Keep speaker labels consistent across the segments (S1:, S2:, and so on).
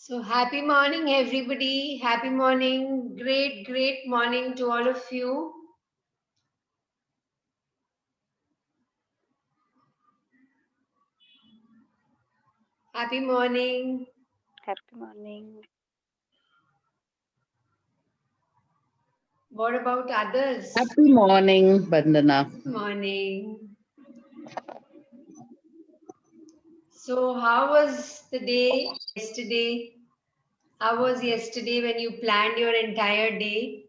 S1: So happy morning, everybody. Happy morning. Great, great morning to all of you. Happy morning.
S2: Happy morning.
S1: What about others?
S3: Happy morning, Bandana.
S1: Morning. So, how was the day yesterday? How was yesterday when you planned your entire day?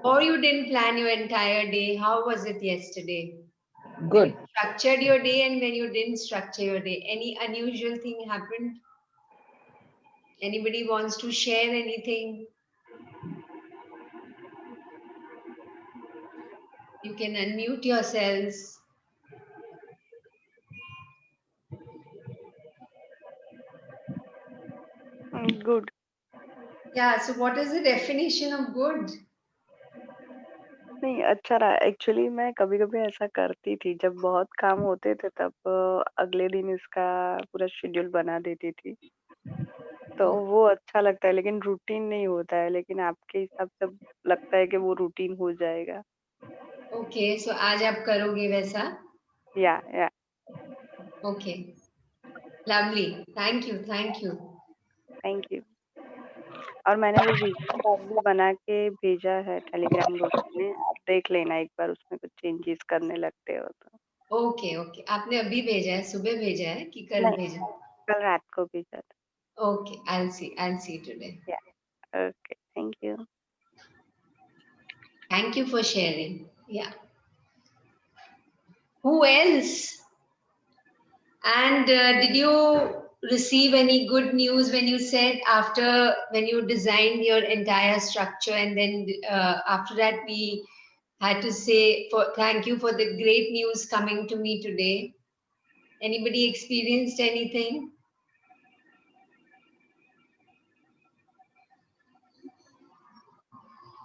S1: Or you didn't plan your entire day? How was it yesterday? When you
S3: Good.
S1: structured your day and when you didn't structure your day? Any unusual thing happened? Anybody wants to share anything? You can unmute yourselves.
S2: Good.
S1: Yeah, so what is the definition of good?
S2: नहीं अच्छा रहा actually मैं कभी कभी ऐसा करती थी जब बहुत काम होते थे तब अगले दिन इसका पूरा शेड्यूल बना देती थी तो वो अच्छा लगता है लेकिन रूटीन नहीं होता है लेकिन आपके हिसाब से लगता है कि वो रूटीन हो जाएगा
S1: ओके, सो आज आप करोगे वैसा?
S2: या
S1: okay, lovely, thank you, thank you.
S2: Thank you और मैंने वो विजन कार्ड भी बना के भेजा है टेलीग्राम ग्रुप में आप देख लेना एक बार उसमें कुछ चेंजेस करने लगते हो तो
S1: ओके ओके, आपने अभी भेजा है, सुबह भेजा है कि कल
S2: नहीं
S1: भेजा?
S2: कल रात को भेजा था
S1: ओके, I'll see today.
S2: या okay thank you
S1: Thank you for sharing. Yeah. Who else? And did you receive any good news when you said after when you designed your entire structure and then after that we had to say for thank you for the great news coming to me today. Anybody experienced anything?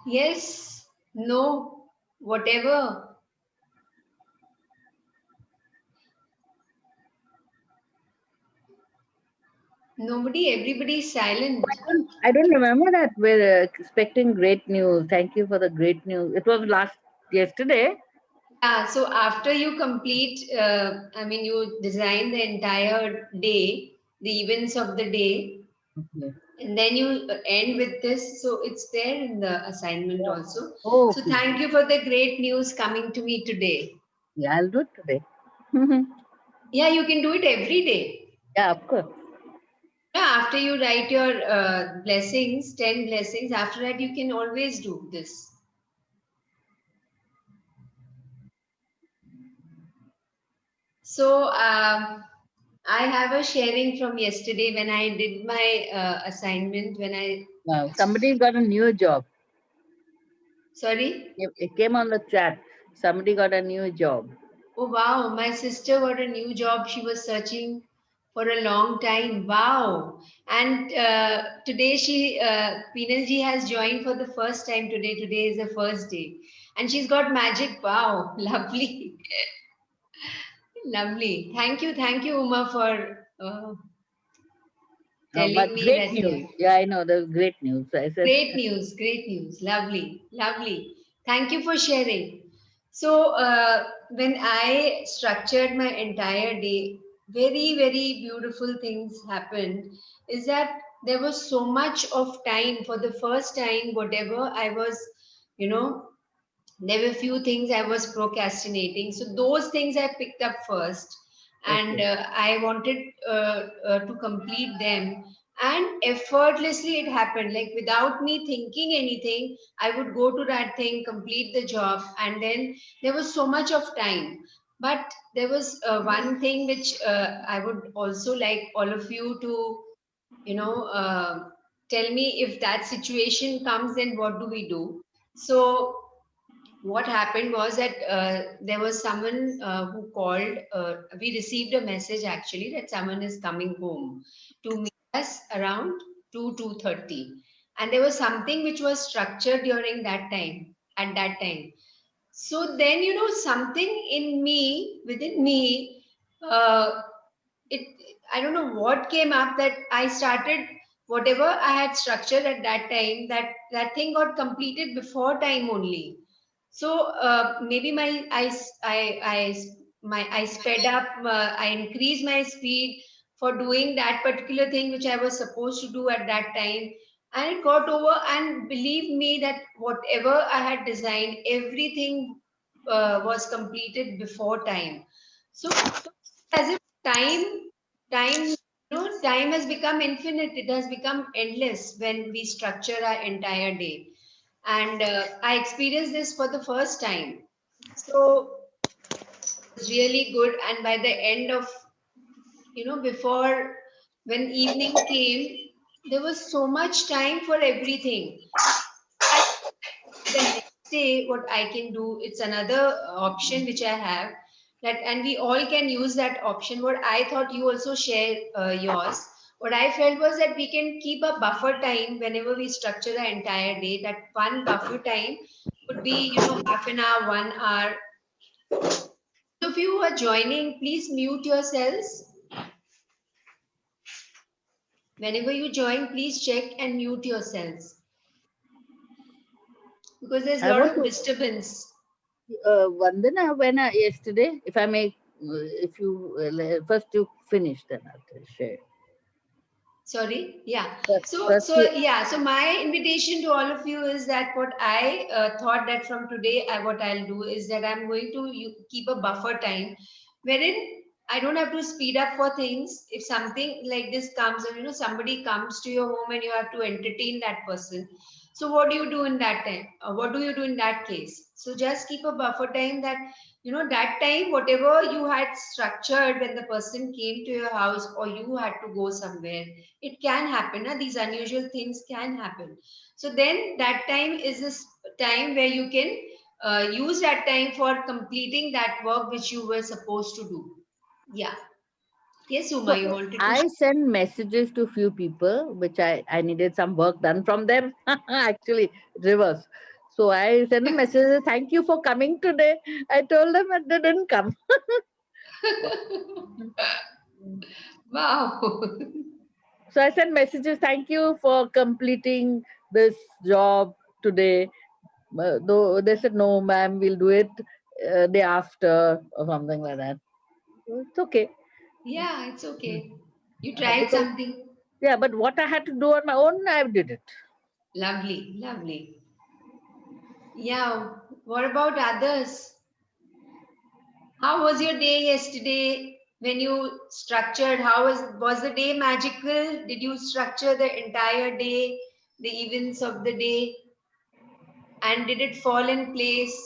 S1: Yes, no, whatever. Nobody, everybody is silent.
S3: I don't remember that we're expecting great news. Thank you for the great news. It was yesterday.
S1: Yeah, so after you complete, I mean, you design the entire day, the events of the day,
S3: Okay.
S1: and then you end with this. So it's there in the assignment also.
S3: Oh,
S1: So
S3: okay.
S1: thank you for the great news coming to me today.
S3: Yeah, I'll do it today.
S1: Yeah, you can do it every day.
S3: Yeah, of course.
S1: Yeah, after you write your blessings, 10 blessings, after that you can always do this. So I have a sharing from yesterday when I did my assignment. When I
S3: Somebody got a new job.
S1: sorry.
S3: It came on the chat. Somebody got a new job.
S1: Oh wow, my sister got a new job. She was searching for a long time. Wow. And today Peenal ji has joined for the first time today. Today is the first day. And she's got magic. Wow, lovely. Lovely. Thank you, Uma, for
S3: But
S1: telling me
S3: great
S1: that, yeah.
S3: news. Yeah, I know. There's great news. I said,
S1: Great news, great news. Lovely, lovely. Thank you for sharing. So, when I structured my entire day, very, very beautiful things happened. Is that there was so much of time for the first time, whatever I was, you know, there were few things I was procrastinating. So those things I picked up first, and
S3: okay.
S1: I wanted to complete them. And effortlessly it happened, like without me thinking anything. I would go to that thing, complete the job, and then there was so much of time. But there was one thing which I would also like all of you to, you know, tell me if that situation comes, then what do we do? So what happened was that there was someone who called. We received a message actually that someone is coming home to meet us around 2:30, and there was something which was structured during that time. At that time, so then something in me, within me, it I don't know what came up that I started. whatever I had structured at that time, that thing got completed before time only. So maybe I sped up, I increased my speed for doing that particular thing which I was supposed to do at that time, and it got over. And believe me that whatever I had designed, everything was completed before time. So as if time, time has become infinite. It has become endless when we structure our entire day. And I experienced this for the first time. So it's really good. And by the end of, before, when evening came, there was so much time for everything. And the next day, what I can do, it's another option which I have, that, and we all can use that option. What I thought you also share yours. What I felt was that we can keep a buffer time whenever we structure the entire day. That one buffer time could be, half an hour, 1 hour. So if you are joining, please mute yourselves. Whenever you join, please check and mute yourselves, because there's a
S3: I
S1: lot
S3: want
S1: of
S3: to,
S1: disturbance.
S3: Vandana, when yesterday, if I may, if you first you finish, then I'll share.
S1: Sorry, yeah.
S3: First
S1: So yeah. So my invitation to all of you is that what I thought that from today, what I'll do is that I'm going to keep a buffer time, wherein I don't have to speed up for things. If something like this comes, or somebody comes to your home and you have to entertain that person, so what do you do in that time? What do you do in that case? So just keep a buffer time, that that time, whatever you had structured when the person came to your house, or you had to go somewhere, it can happen. These unusual things can happen. So then that time is this time where you can use that time for completing that work which you were supposed to do. Yeah. Yes, Uma,
S3: So
S1: you wanted to.
S3: I sent messages to few people, which I needed some work done from them. Actually, reverse. So I sent a message. Thank you for coming today. I told them that they didn't come.
S1: Wow.
S3: So I sent messages. Thank you for completing this job today. Though they said no, ma'am, we'll do it day after or something like that. So it's okay.
S1: Yeah, it's okay. You
S3: Uh,
S1: tried
S3: because
S1: something.
S3: yeah, but what I had to do on my own, I did it.
S1: Lovely, lovely. Yeah. What about others? How was your day yesterday when you structured? How was the day magical? Did you structure the entire day, the events of the day, and did it fall in place?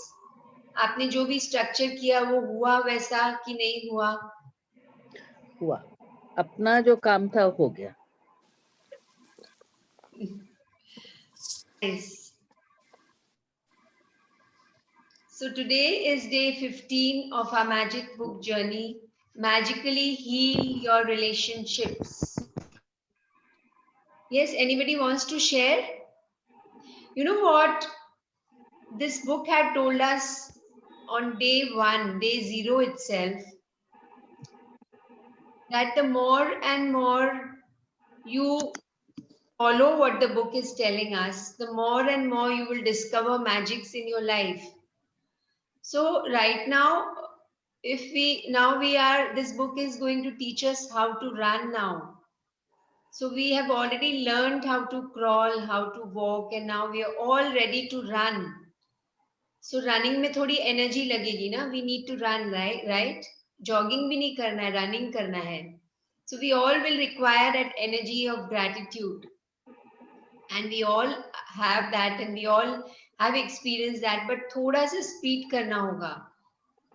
S1: आपने जो भी structure किया वो हुआ वैसा कि नहीं हुआ?
S3: हुआ अपना जो काम था हो गया.
S1: Nice. So today is day 15 of our magic book journey. Magically heal your relationships. Yes, anybody wants to share? You know what? This book had told us on day 1, day 0 itself, that the more and more you follow what the book is telling us, the more and more you will discover magics in your life. So right now, this book is going to teach us how to run now. So we have already learned how to crawl, how to walk, and now we are all ready to run. So running में थोड़ी energy लगेगी ना. We need to run, right? Jogging भी नहीं करना है, running करना है. So we all will require that energy of gratitude, and we all have that, and we all have experienced that. But थोड़ा सा speed करना होगा.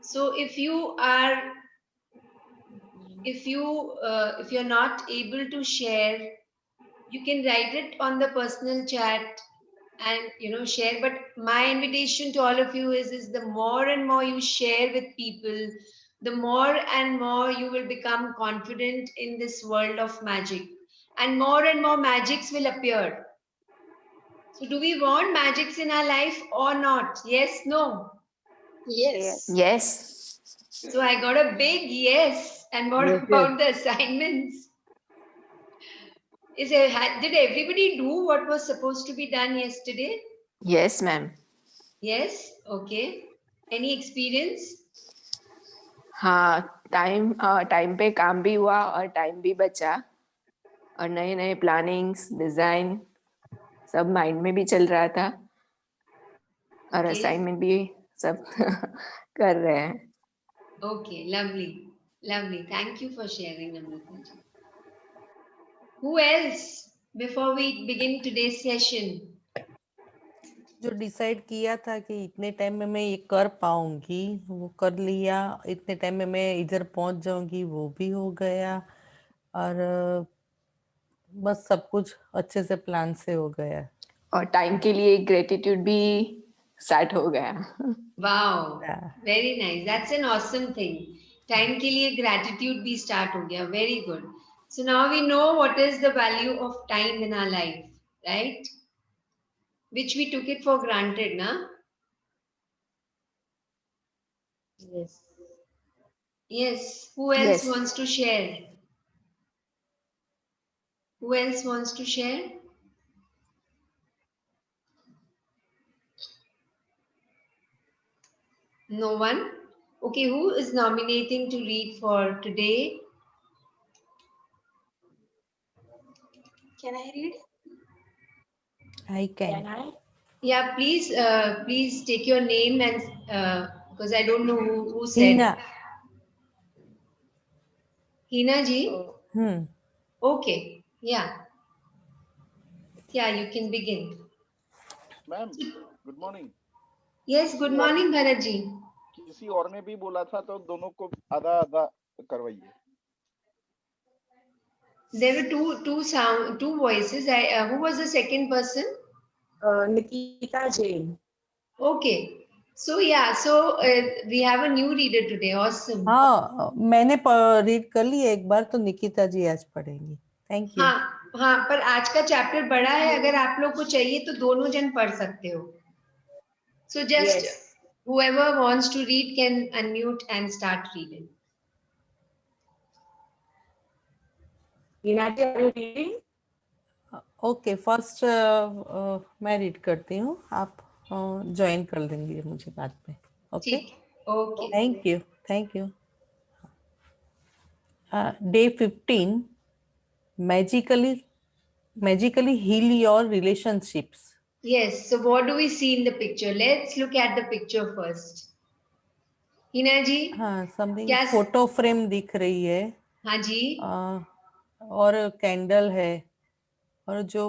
S1: So if you're not able to share, you can write it on the personal chat and share. But my invitation to all of you is the more and more you share with people, the more and more you will become confident in this world of magic, and more magics will appear. So do we want magics in our life or not? Yes, no?
S2: Yes.
S4: Yes.
S1: So I got a big yes. And what
S3: Yes, yes.
S1: about the assignments? Did everybody do what was supposed to be done yesterday?
S4: Yes, ma'am.
S1: Yes. Okay. Any experience?
S4: हाँ, time पे काम भी हुआ और time भी बचा और नए नए प्लानिंग्स डिजाइन सब माइंड में भी चल रहा था और
S1: Okay.
S4: असाइनमेंट भी सब कर रहे हैं.
S1: Okay. Lovely. Lovely. Thank you for sharing, Namrata ji. Who else before we begin today's session?
S5: जो डिसाइड किया था कि इतने टाइम में मैं ये कर पाऊंगी वो कर लिया, इतने टाइम में मैं इधर पहुंच जाऊंगी वो भी हो गया और बस सब कुछ अच्छे से प्लान से हो गया.
S4: और टाइम के लिए ग्रेटिट्यूड भी स्टार्ट हो गया.
S1: Wow.
S5: Yeah.
S1: Very nice. That's an awesome thing. Time के लिए gratitude भी start हो गया. Very good. So now we know what is the value of time in our life, right? Which we took it for granted, na?
S6: Yes.
S1: Yes. Who else
S4: Yes.
S1: wants to share? Who else wants to share? No one? Okay, who is nominating to read for today?
S6: Can I read?
S5: I
S6: Can
S5: can.
S6: I?
S1: Yeah, please take your name and because I don't know who said.
S5: Hina.
S1: Hina ji?
S6: Oh,
S1: Okay, yeah. Yeah, you can begin.
S7: Ma'am good morning.
S1: Yes, good morning, Bharat ji.
S7: किसी और ने भी बोला था तो दोनों को आधा आधा करवाइए.
S1: There were two voices. Who was the second person?
S6: Nikita Jain.
S1: Okay. So yeah, we have a new reader today. Awesome.
S5: हाँ मैंने रीड कर ली एक बार तो निकिता जी आज पढ़ेंगी. Thank you.
S1: हाँ, पर आज का चैप्टर बड़ा है. अगर आप लोग को चाहिए तो दोनों जन पढ़ सकते हो. So just
S6: Yes.
S1: whoever wants to read can unmute and start reading.
S6: Hina ji, are you reading?
S5: Okay first मैं रीड करती हूँ, आप ज्वाइन कर लेंगे मुझे बाद में. ओके
S1: ठीक. Okay.
S5: Thank you. Day 15 magically heal your relationships.
S1: Yes. So what do we see in the picture? Let's look at the picture first. Hina ji.
S5: हाँ समथिंग
S1: क्या?
S5: फोटो फ्रेम दिख रही है.
S1: हाँ जी.
S5: और कैंडल है और जो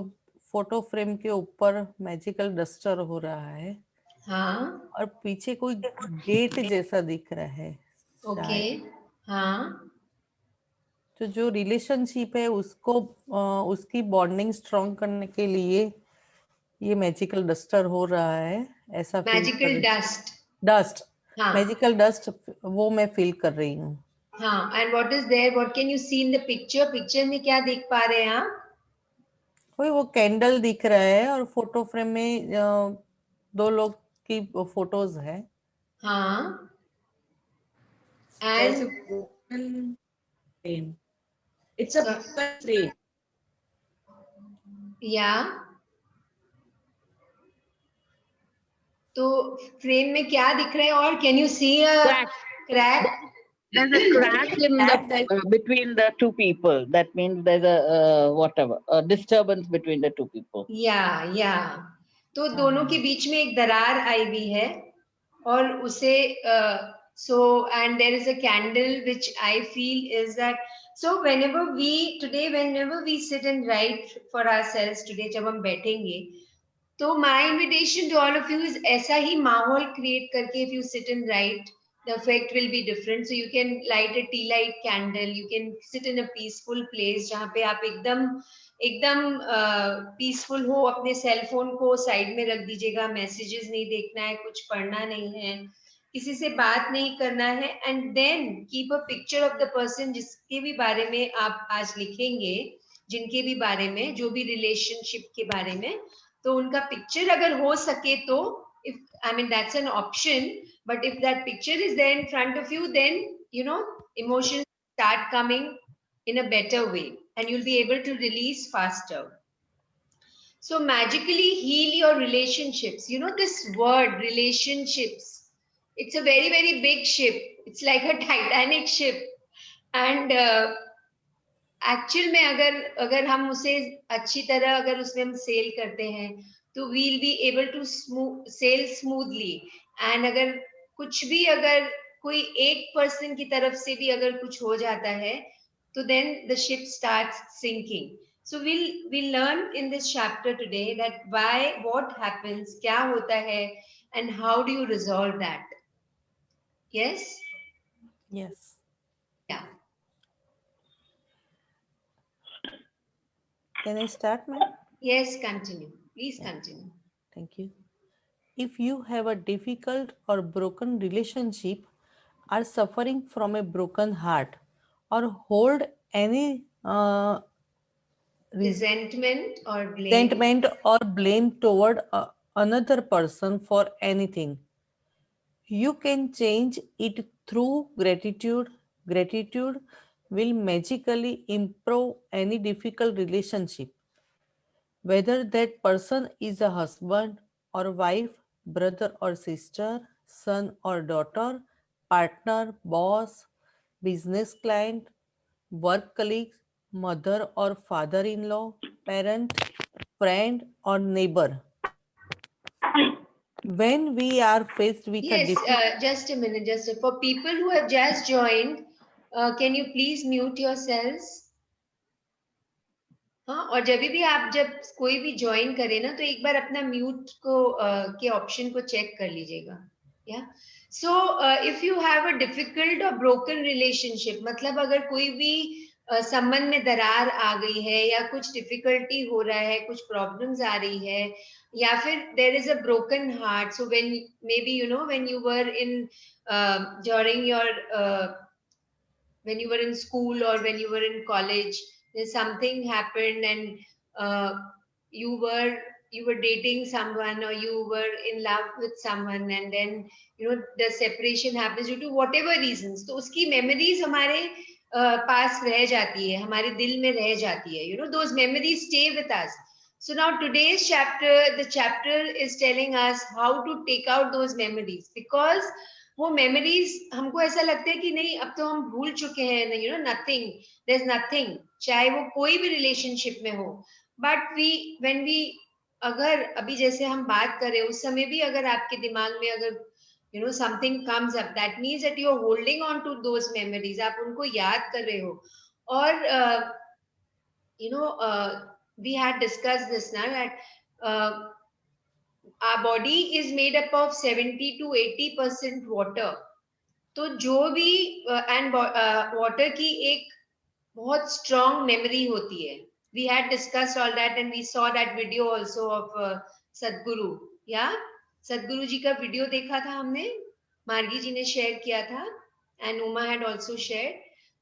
S5: फोटो फ्रेम के ऊपर मैजिकल डस्टर हो रहा है.
S1: हाँ.
S5: और पीछे कोई गेट जैसा दिख रहा है.
S1: ओके. हाँ.
S5: तो जो रिलेशनशिप है उसको उसकी बॉन्डिंग स्ट्रॉन्ग करने के लिए ये मैजिकल डस्टर हो रहा है ऐसा फील
S1: मैजिकल डस्ट.
S5: डस्ट
S1: हाँ.
S5: मैजिकल डस्ट वो मैं फील कर रही हूँ.
S1: हाँ. And what is there? What can you see in the picture? Picture में क्या देख पा रहे हैं आप?
S5: वो कैंडल दिख रहा है और फोटो फ्रेम में दो लोग की फोटोज है.
S1: हाँ.
S6: There's
S1: And
S6: a broken frame. It's a broken frame.
S1: yeah. तो फ्रेम में क्या दिख रहा है और can you see a crack?
S3: There's a crack in the between the two people. That means there's a disturbance between the two people.
S1: Yeah. तो दोनों के बीच में एक दरार आई भी है और उसे and there is a candle which I feel is that whenever we sit and write for ourselves today जब हम बैठेंगे तो my invitation to all of you is ऐसा ही माहौल create करके if you sit and write the effect will be different. So you can light a tea light candle, you can sit in a peaceful place जहाँ पे आप एकदम peaceful हो. अपने cell phone को साइड में रख दीजिएगा. मैसेजेस नहीं देखना है, कुछ पढ़ना नहीं है, किसी से बात नहीं करना है. And then keep a picture of the person जिसके भी बारे में आप आज लिखेंगे, जिनके भी बारे में, जो भी रिलेशनशिप के बारे में, तो उनका पिक्चर अगर हो सके तो that's an option, but if that picture is there in front of you, then emotions start coming in a better way. and you'll be able to release faster. So magically heal your relationships. You know, this word relationships, it's a very, very big ship. It's like a Titanic ship. And actual में अगर हम उसे अच्छी तरह अगर उसमें हम cell करते हैं तो we'll be able to sell smoothly. And अगर कुछ भी अगर कोई एक पर्सन की तरफ से भी अगर कुछ हो जाता है तो then the ship starts sinking. So we'll learn in this chapter today that what happens, क्या होता है, and how do you resolve that. Yes?
S5: Yes.
S1: Yeah.
S5: Can I start, ma'am?
S1: Yes, continue. Please continue.
S5: Thank you. If you have a difficult or broken relationship, are suffering from a broken heart, or hold any
S1: Resentment or blame.
S5: resentment or blame toward another person for anything, you can change it through gratitude. Gratitude will magically improve any difficult relationship, whether that person is a husband or wife, brother or sister, son or daughter, partner, boss, business client, work colleagues, mother or father in law, parent, friend, or neighbor. When we are faced with a
S1: Yes, just a minute. For people who have just joined, can you please mute yourselves? हाँ, और जब कोई भी join करे ना तो एक बार अपना म्यूट को के ऑप्शन को चेक कर लीजिएगा. या so if you have a difficult और ब्रोकन रिलेशनशिप, मतलब अगर कोई भी संबंध में दरार आ गई है या कुछ डिफिकल्टी हो रहा है, कुछ प्रॉब्लम्स आ रही है, या फिर there is a broken heart. So when maybe you know when you were in during your when you were in school or when you were in college, there's something happened and you were dating someone or you were in love with someone, and then you know the separation happens due to whatever reasons. तो उसकी memories हमारे पास रह जाती है, हमारे दिल में रह जाती है. You know, those memories stay with us. So now today's chapter, the chapter is telling us how to take out those memories, because वो मेमोरीज हमको ऐसा लगता है कि नहीं अब तो हम भूल चुके हैं, you know nothing, there is nothing, चाहे वो कोई भी रिलेशनशिप में हो. बट व्हेन वी अगर अभी जैसे हम बात करें उस समय भी अगर आपके दिमाग में अगर you know something comes up, that means that you are holding on to those memories, आप उनको याद कर रहे हो. और you know we had discussed this ना that our body is made up of 70 to 80% water. तो जो भी and water की एक बहुत strong memory होती है. We had discussed all that and we saw that video also of Sadhguru. Yeah, Sadhguru जी का video देखा था हमने, मार्गी जी ने share किया था and Uma had also shared.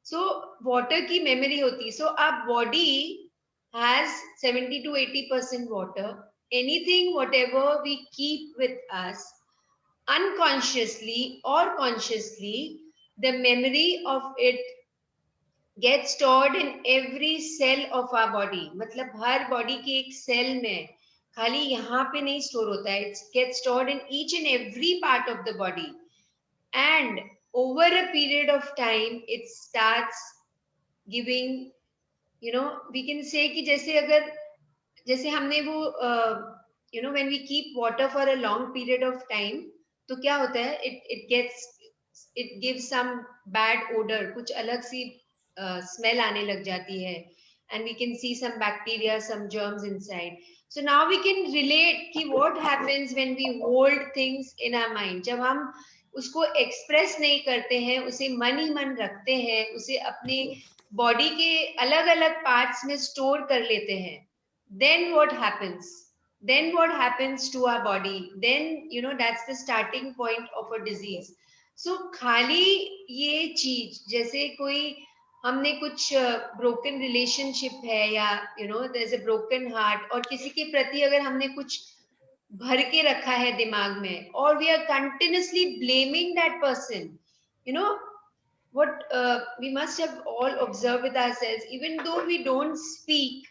S1: So water की memory होती है. So our body has 70 to 80% water. Anything, whatever we keep with us, unconsciously or consciously, the memory of it gets stored in every cell of our body. मतलब हर body के एक cell में, खाली यहाँ पे नहीं store होता है, it gets stored in each and every part of the body. And over a period of time, it starts giving, you know, we can say कि जैसे हमने वो you know when we keep water for a long period of time, तो क्या होता है, it gives some bad odor, कुछ अलग सी smell आने लग जाती है, and we can see some bacteria, some germs inside. So now we can relate कि what happens when we hold things in our mind. जब हम उसको express नहीं करते हैं, उसे मन ही मन रखते हैं, उसे अपने body के अलग अलग parts में store कर लेते हैं, then what happens? Then what happens to our body? Then you know that's the starting point of a disease. So खाली ये चीज, जैसे कोई हमने कुछ broken relationship है या you know there's a broken heart, और किसी के प्रति अगर हमने कुछ भर के रखा है दिमाग में, और we are continuously blaming that person, you know, what we must have all observed with ourselves, even though we don't speak,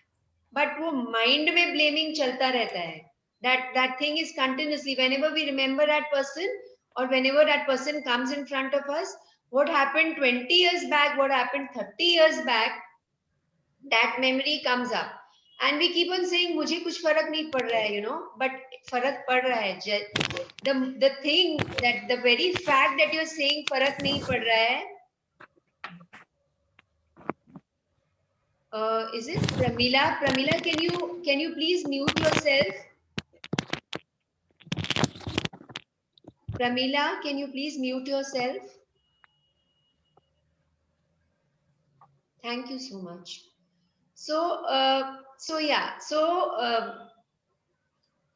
S1: but वो mind में blaming चलता रहता है. That thing is continuously, whenever we remember that person, or whenever that person comes in front of us, what happened 20 years back, what happened 30 years back, that memory comes up, and we keep on saying मुझे कुछ फर्क नहीं पड़ रहा है, you know, but फर्क पड़ रहा है. The thing, that the very fact that you're saying फर्क नहीं पड़ रहा है, is it Pramila? Pramila, can you please mute yourself? Pramila, can you please mute yourself? Thank you so much. So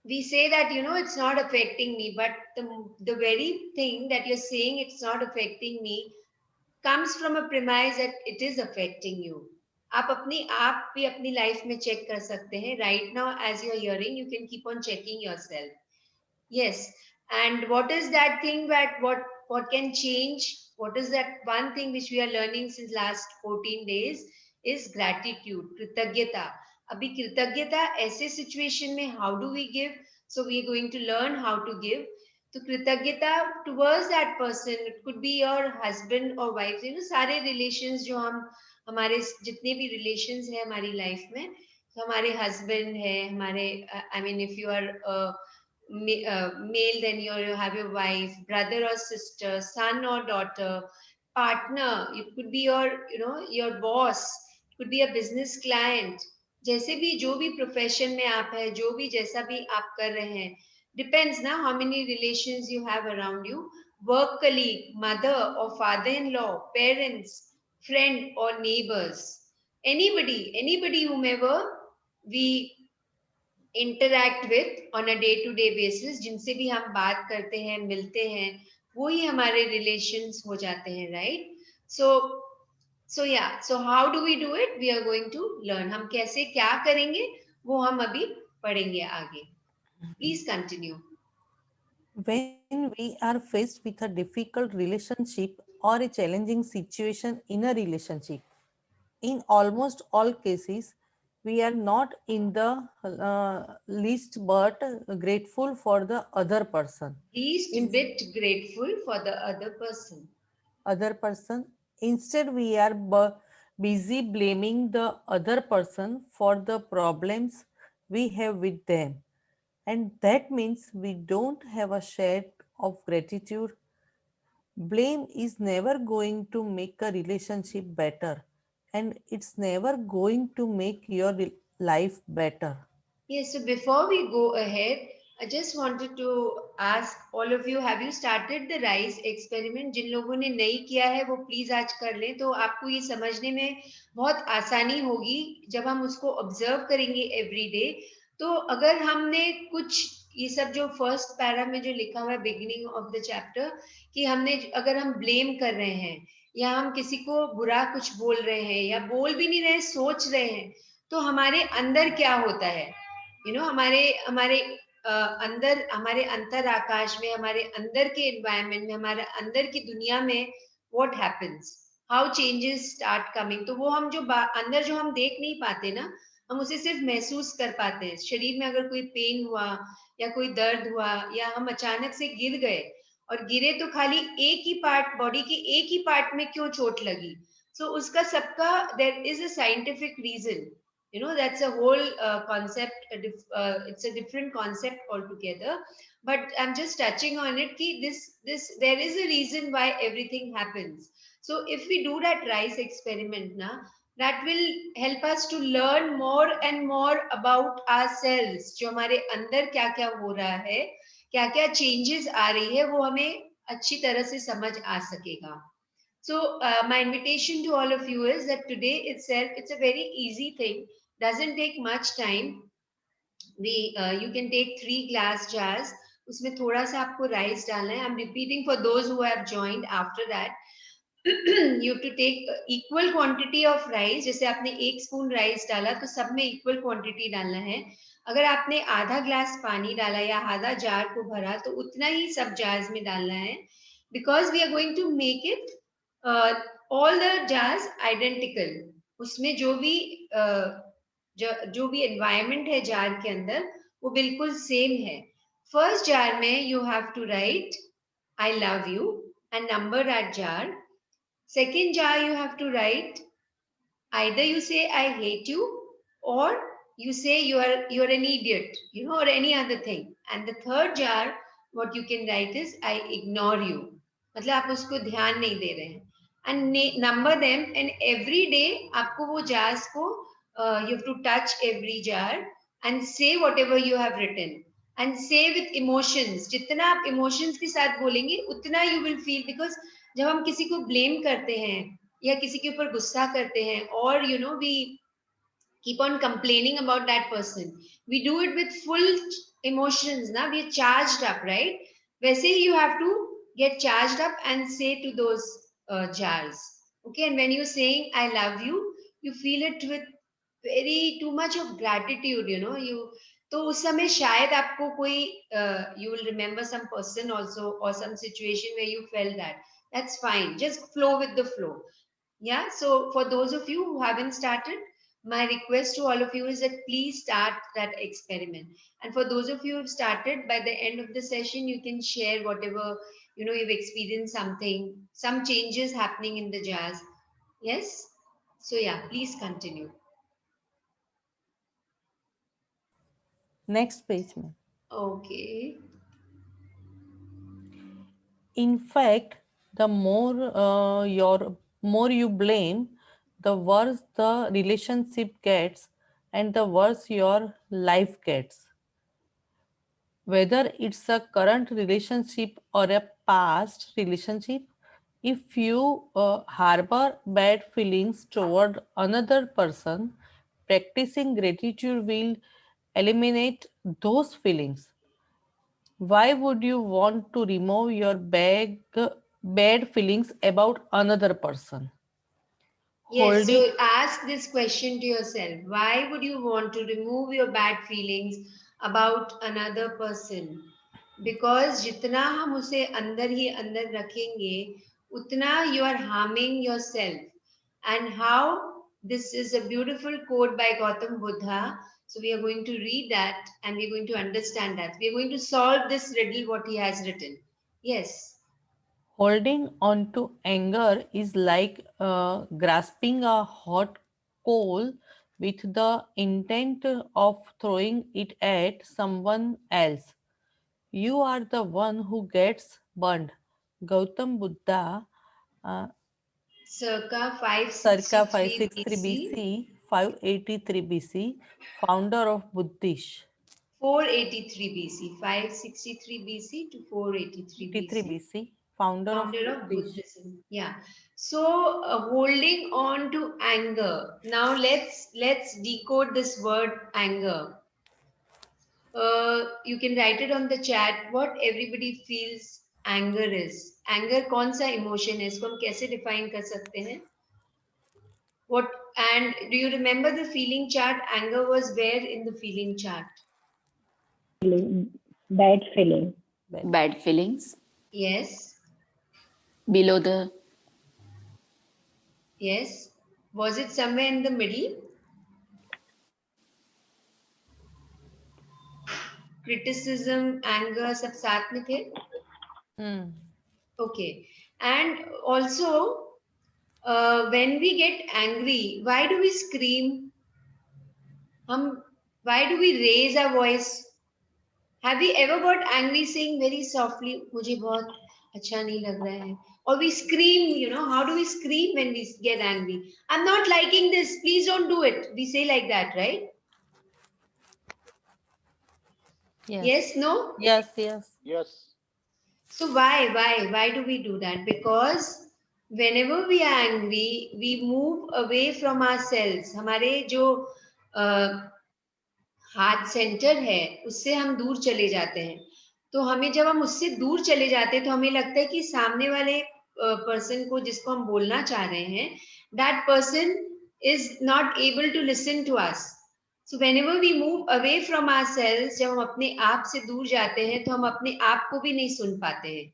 S1: we say that, you know, it's not affecting me, but the very thing that you're saying it's not affecting me comes from a premise that it is affecting you. आप भी अपनी life में check कर सकते हैं. Right now, as you're hearing, you can keep on checking yourself. Yes. And what is that thing that what can change? What is that one thing which we are learning since last 14 days is gratitude, कृतज्ञता. अभी कृतज्ञता ऐसे situation में how do we give? So we are going to learn how to give. तो कृतज्ञता towards that person, it could be your husband or wife, you know, सारे relations जो हमारे जितने भी relations हैं हमारी life में, तो हमारे husband है, हमारे I mean if you are male, then you have your wife, brother or sister, son or daughter, partner. It could be your, you know, your boss. It could be a business client. जैसे भी जो भी profession में आप है, जो भी जैसा भी आप कर रहे हैं, depends ना how many relations you have around you. Work colleague, mother or father-in-law, parents, friend or neighbors, anybody whomever we interact with on a day to day basis, जिनसे भी हम बात करते हैं, मिलते हैं, वो ही हमारे relations हो जाते हैं, right? So how do we do it? We are going to learn. हम कैसे क्या करेंगे वो हम अभी पढ़ेंगे आगे. Please continue.
S5: When we are faced with a difficult relationship or a challenging situation in a relationship, in almost all cases, we are not in the least but grateful for the other person.
S1: Least bit grateful for the other person.
S5: Instead, we are busy blaming the other person for the problems we have with them. And that means we don't have a shade of gratitude. Blame is never going to make a relationship better, and it's never going to make your life better.
S1: Yes, so before we go ahead, I just wanted to ask all of you, have you started the RISE experiment? जिन लोगों ने नहीं किया है वो please आज कर लें, तो आपको ये समझने में बहुत आसानी होगी जब हम उसको ऑब्जर्व करेंगे एवरी डे. तो अगर हमने कुछ ये सब जो फर्स्ट पैरा में जो लिखा हुआ है बिगिनिंग ऑफ द चैप्टर, कि हमने अगर हम ब्लेम कर रहे हैं या हम किसी को बुरा कुछ बोल रहे हैं या बोल भी नहीं रहे, सोच रहे हैं, तो हमारे अंदर क्या होता है, you know, हमारे अंदर, हमारे अंतर आकाश में, हमारे अंदर के एनवायरनमेंट में, हमारे अंदर की दुनिया में what happens, how changes start coming. तो वो हम जो अंदर जो हम देख नहीं पाते ना, हम उसे सिर्फ महसूस कर पाते हैं. शरीर में अगर कोई पेन हुआ या कोई दर्द हुआ या हम अचानक से गिर गए, और गिरे तो खाली एक ही पार्ट, बॉडी के एक ही पार्ट में क्यों चोट लगी, so उसका सबका there is a scientific reason. You know, that's a whole concept, it's a different concept altogether, but I'm just touching on it ki this there is a reason why everything happens. So if we do that RISE experiment na, that will help us to learn more and more about ourselves. जो हमारे अंदर क्या क्या हो रहा है, क्या क्या changes आ रही है, वो हमें अच्छी तरह से समझ आ सकेगा. So my invitation to all of you is that today itself, it's a very easy thing, doesn't take much time. You can take 3 glass jars, उसमें थोड़ा सा आपको rice डालना है. I'm repeating for those who have joined after that. You have to take equal quantity of rice. जैसे आपने 1 spoon rice डाला तो सब में equal quantity डालना है. अगर आपने आधा ग्लास पानी डाला या आधा जार को भरा तो उतना ही सब जार्स में डालना है, because we are going to make it all the jars identical. उसमें जो भी environment है jar के अंदर वो बिल्कुल same है. First jar में you have to write I love you and number that jar. Second jar you have to write either you say I hate you or you say you're an idiot, you know, or any other thing. And the third jar what you can write is I ignore you. मतलब आप उसको ध्यान नहीं दे रहे हैं. And number them and every day आपको वो jars को you have to touch every jar and say whatever you have written and say with emotions. जितना आप emotions के साथ बोलेंगे उतना you will feel, because जब हम किसी को blame करते हैं या किसी के ऊपर गुस्सा करते हैं or you know we keep on complaining about that person, we do it with full emotions. Now we are charged up, right? वैसे ही you have to get charged up and say to those jars. Okay, and when you're saying I love you, you feel it with very too much of gratitude, you know. You तो उस समय शायद आपको कोई you will remember some person also or some situation where you felt that. That's fine, just flow with the flow. Yeah, so for those of you who haven't started, my request to all of you is that please start that experiment. And for those of you who've started, by the end of the session, you can share whatever, you know, you've experienced something, some changes happening in the jars. Yes? So yeah, please continue.
S5: Next page में.
S1: Okay.
S5: In fact, the more you blame, the worse the relationship gets and the worse your life gets. Whether it's a current relationship or a past relationship, if you harbor bad feelings toward another person, practicing gratitude will eliminate those feelings. Why would you want to remove your bad feelings about another person?
S1: Yes, so ask this question to yourself. Why would you want to remove your bad feelings about another person? Because जितना हम उसे अंदर ही अंदर रखेंगे, उतना you are harming yourself. And how? This is a beautiful quote by Gautam Buddha. So we are going to read that and we are going to understand that. We are going to solve this riddle what he has written. Yes.
S5: Holding on to anger is like grasping a hot coal with the intent of throwing it at someone else. You are the one who gets burned. Gautam Buddha,
S1: Circa
S5: circa
S1: 563
S5: 563
S1: BC.
S5: BC, 583 BC, founder of Buddhist.
S1: 483 BC, 563 BC to 483 BC.
S5: Founder
S1: Founder
S5: of
S1: of
S5: Buddhist.
S1: Buddhism. Yeah. So holding on to anger. Now let's decode this word anger. You can write it on the chat. What everybody feels anger is. Anger कौन सा emotion है? इसको हम कैसे define कर सकते हैं? What, and do you remember the feeling chart? Anger was where in the feeling chart?
S8: Bad feeling.
S4: Bad feelings.
S1: Yes.
S4: Below the.
S1: Yes. Was it somewhere in the middle? Criticism, anger, सब साथ में थे? Okay. And also, when we get angry, why do we scream? Why do we raise our voice? Have we ever got angry saying very softly, मुझे बहुत अच्छा नहीं लग रहा है? Or we scream, you know, how do we scream when we get angry? I'm not liking this, please don't do it. We say like that, right? Yes, no?
S5: Yes.
S7: Yes.
S1: So why do we do that? Because whenever we are angry, we move away from ourselves. हमारे जो heart centre है उससे हम दूर चले जाते हैं. तो हमें जब हम उससे दूर चले जाते हैं तो हमें लगता है कि सामने वाले पर्सन को जिसको हम बोलना चाह रहे हैं, that person is not able to listen to us. So whenever we move away from ourselves, जब हम अपने आप से दूर जाते हैं तो हम अपने आप को भी नहीं सुन पाते हैं.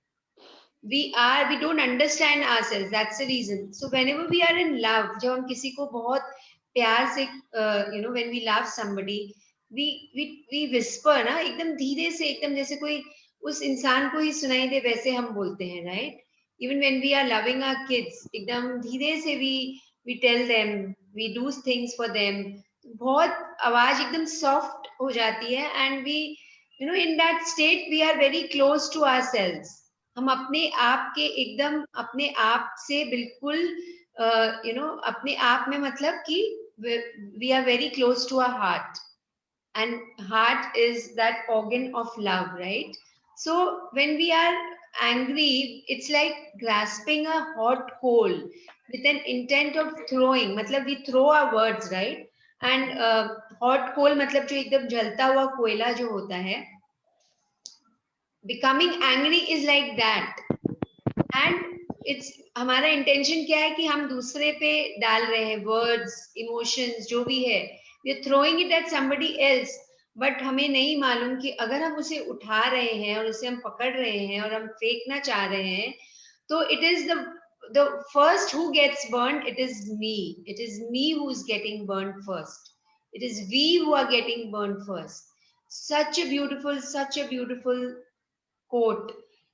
S1: we don't understand ourselves. That's the reason. So whenever we are in love, जब हम किसी को बहुत प्यार से when we love somebody, we whisper ना, एकदम धीरे से, एकदम जैसे कोई उस इंसान को ही सुनाई दे, वैसे हम बोलते हैं, right? Even when we are loving our kids, एकदम धीरे से we tell them, we do things for them, बहुत आवाज एकदम soft हो जाती है, and we in that state we are very close to ourselves. हम अपने आप के एकदम अपने आप से बिल्कुल अपने आप में, मतलब कि we are very close to our heart, and heart is that organ of love, right? So when we are angry, it's like grasping a hot coal with an intent of throwing, मतलब we throw our words, right? And hot coal मतलब जो एकदम जलता हुआ कोयला जो होता है, becoming angry is like that. And it's हमारा इंटेंशन क्या है कि हम दूसरे पे डाल रहे हैं वर्ड्स, इमोशंस, जो भी है, we are throwing it at somebody else, but हमें नहीं मालूम कि अगर हम उसे उठा रहे हैं और उसे हम पकड़ रहे हैं और हम फेंकना चाह रहे हैं, तो it is the first who gets burned, it is me who is getting burned first, it is we who are getting burned first. Such a beautiful quote.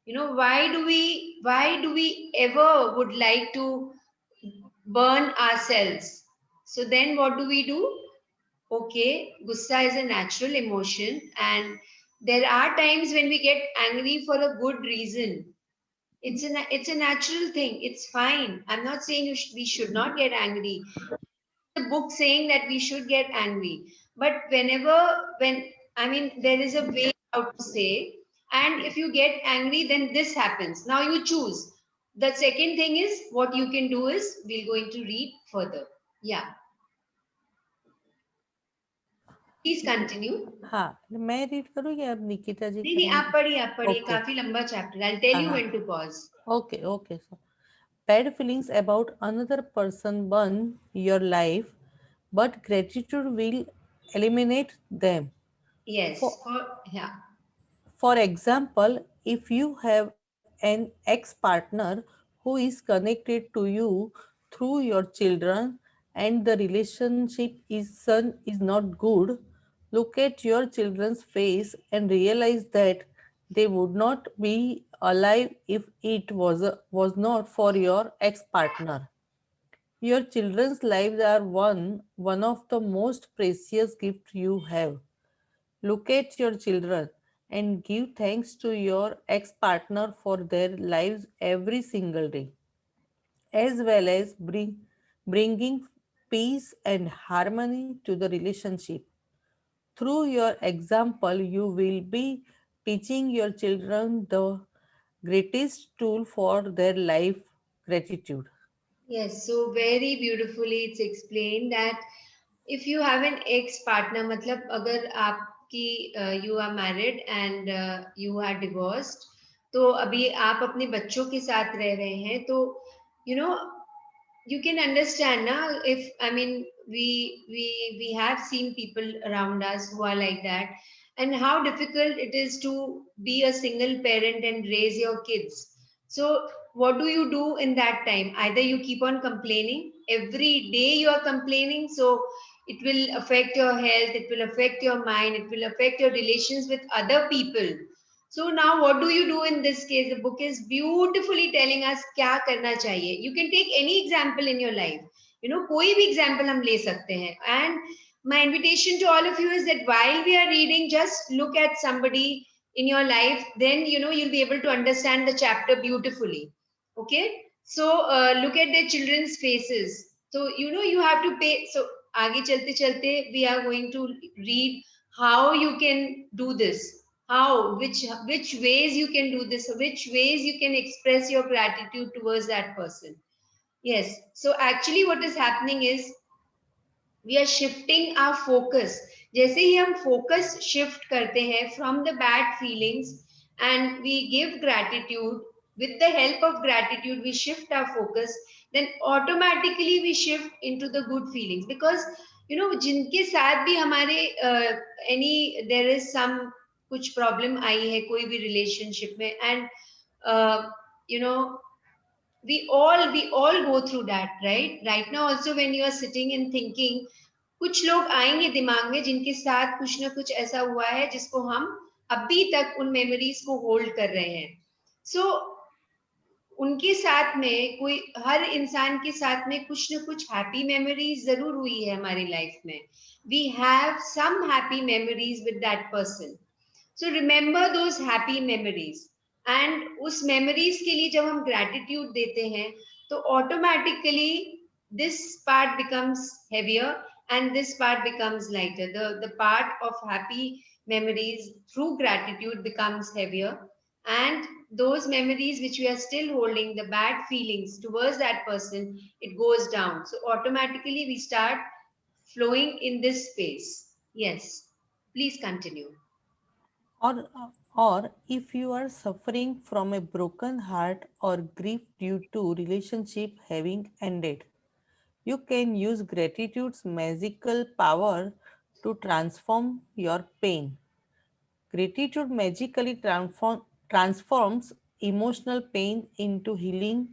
S1: Why do we ever would like to burn ourselves? So then what do? Okay, gussa is a natural emotion, and there are times when we get angry for a good reason. It's a natural thing, it's fine. I'm not saying we should not get angry. The book saying that we should get angry, but when there is a way how to say, and if you get angry, then this happens. Now you choose. The second thing is, what you can do is, we're going to read further. Yeah, please continue.
S5: हाँ, मैं read करूँ या अब निकिता जी
S1: नहीं, आप
S5: करेंगे?
S1: पढ़िए, काफी लंबा chapter. I'll tell you when to pause.
S5: Okay. So, bad feelings about another person burn your life, but gratitude will eliminate them.
S1: Yes. Yeah.
S5: For example, if you have an ex partner who is connected to you through your children and the relationship is not good, look at your children's face and realize that they would not be alive if it was not for your ex partner. Your children's lives are one of the most precious gifts you have. Look at your children and give thanks to your ex partner for their lives every single day, as well as bringing peace and harmony to the relationship. Through your example, you will be teaching your children the greatest tool for their life, gratitude.
S1: Yes, so very beautifully it's explained that if you have an ex partner, मतलब अगर आपकी you are married and you are divorced, तो अभी आप अपने बच्चों के साथ रह रहे हैं, तो you know you can understand now, if we have seen people around us who are like that, and how difficult it is to be a single parent and raise your kids. So what do you do in that time? Either you keep on complaining, every day you are complaining, so it will affect your health, it will affect your mind, it will affect your relations with other people. So now what do you do in this case? The book is beautifully telling us क्या करना चाहिए. You can take any example in your life. कोई भी example हम ले सकते हैं. And my invitation to all of you is that while we are reading, just look at somebody in your life. Then you'll be able to understand the chapter beautifully. Okay. So look at their children's faces. So you have to pay. So आगे चलते चलते we are going to read how you can do this. How, which ways you can do this, which ways you can express your gratitude towards that person. Yes, so actually what is happening is we are shifting our focus. जैसे ही हम focus shift करते हैं from the bad feelings and we give gratitude, with the help of gratitude we shift our focus, then automatically we shift into the good feelings. Because जिनके साथ भी हमारे there is some कुछ problem आई है कोई भी रिलेशनशिप में, and you know, we all go through that, right now also when you are sitting and thinking, कुछ लोग आएंगे दिमाग में जिनके साथ कुछ ना कुछ ऐसा हुआ है जिसको हम अभी तक उन मेमोरीज को होल्ड कर रहे हैं. सो उनके साथ में कोई, हर इंसान के साथ में कुछ ना कुछ हैप्पी मेमोरीज जरूर हुई है हमारी लाइफ में. We have some happy memories with that person. So remember those happy memories. And उस मेमोरीज के लिए जब हम ग्रैटिट्यूड देते हैं तो automatically this part becomes heavier and this part becomes lighter. The part of happy memories through gratitude becomes heavier, and those memories which we are still holding, the bad feelings towards that person, it goes down. So automatically we start flowing in this space. Yes, please continue.
S5: Or if you are suffering from a broken heart or grief due to relationship having ended, you can use gratitude's magical power to transform your pain. Gratitude magically transforms emotional pain into healing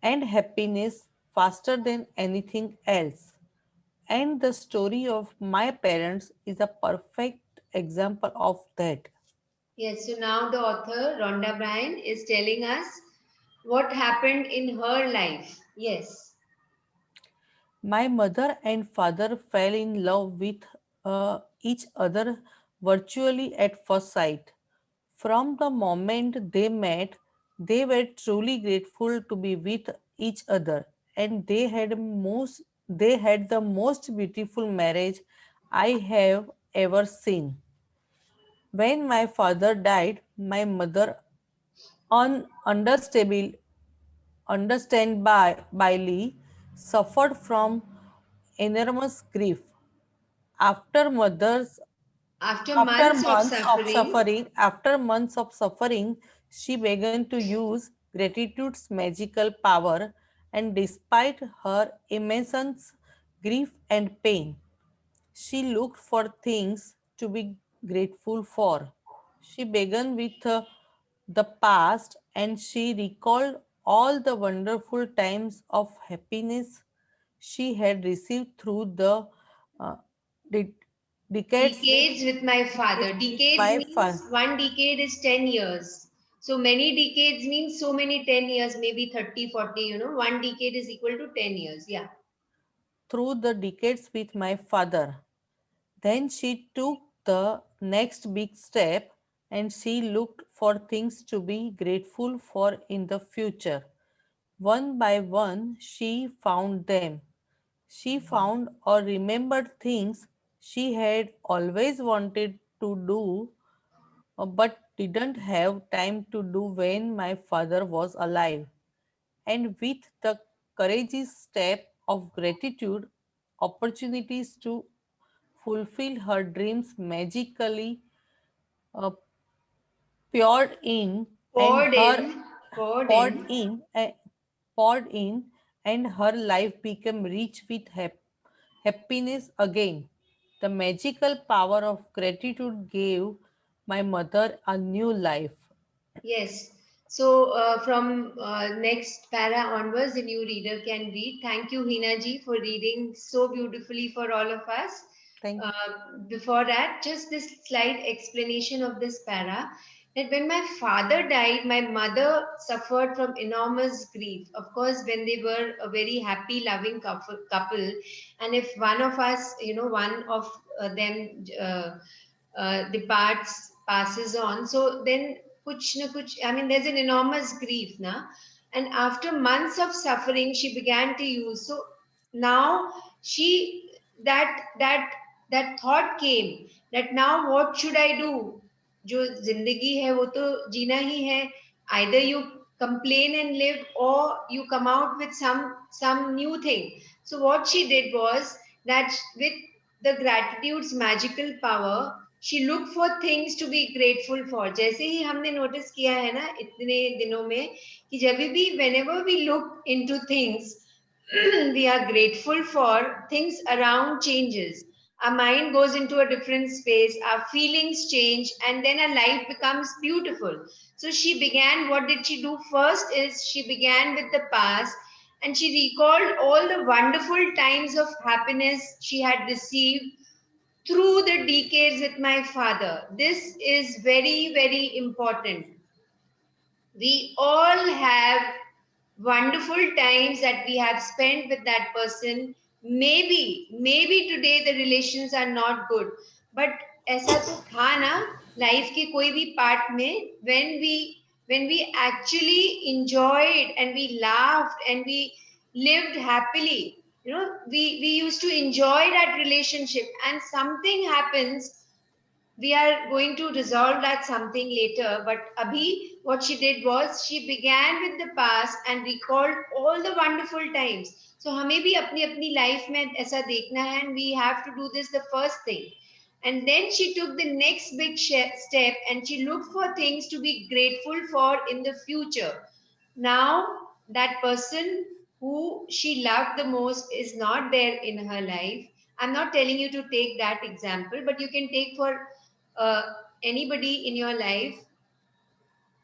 S5: and happiness faster than anything else. And the story of my parents is a perfect example of that.
S1: Yes, so now the author, Rhonda Bryan, is telling us what happened in her life. Yes.
S5: My mother and father fell in love with each other virtually at first sight. From the moment they met, they were truly grateful to be with each other, and they had the most beautiful marriage I have ever seen. When my father died, my mother understandably suffered from enormous grief. After mothers
S1: After months of suffering,
S5: After months of suffering, she began to use gratitude's magical power, and despite her immense grief and pain, she looked for things to be grateful for. She began with the past, and she recalled all the wonderful times of happiness she had received through the uh, de- decades
S1: decades with my father.
S5: with
S1: Decades
S5: my
S1: means one decade is 10 years. So many decades means so many 10 years, maybe 30, 40, one decade is equal to 10 years. Yeah.
S5: through the decades with my father. Then she took the next big step, and she looked for things to be grateful for in the future. One by one, she found them. She found or remembered things she had always wanted to do but didn't have time to do when my father was alive. And with the courageous step of gratitude, opportunities to fulfill her dreams magically uh, poured in and
S1: Poured
S5: her
S1: in, poured
S5: poured
S1: in.
S5: in poured in and her life became rich with happiness again. The magical power of gratitude gave my mother a new life.
S1: Yes. So from next para onwards, the new reader can read. Thank you, Hina ji, for reading so beautifully for all of us.
S5: Thank
S1: Before that, just this slight explanation of this para, that when my father died, my mother suffered from enormous grief. Of course, when they were a very happy, loving couple, and if one of us, one of them departs, passes on, so then kuch na kuch, I mean, there's an enormous grief, na? And after months of suffering, she began to use. So now she that thought came that now what should I do? जो जिंदगी है वो तो जीना ही है. Either you complain and live, or you come out with some new thing. So what she did was that with the gratitude's magical power, she looked for things to be grateful for. जैसे ही हमने notice किया है ना इतने दिनों में कि जब भी whenever we look into things we are grateful for, things around changes. our mind goes into a different space, our feelings change, and then our life becomes beautiful. So she began, what did she do first is she began with the past, and she recalled all the wonderful times of happiness she had received through the decades with my father. This is very, very important. We all have wonderful times that we have spent with that person. Maybe today the relations are not good, but ऐसा तो था ना life के कोई भी part में, when we actually enjoyed and we laughed and we lived happily, you know, we used to enjoy that relationship, and something happens, we are going to resolve that something later. But Abhi, what she did was she began with the past and recalled all the wonderful times. So हमें भी अपनी अपनी life में ऐसा देखना है, and we have to do this the first thing. And then she took the next big step and she looked for things to be grateful for in the future. Now that person who she loved the most is not there in her life. I'm not telling you to take that example, but you can take for uh, anybody in your life.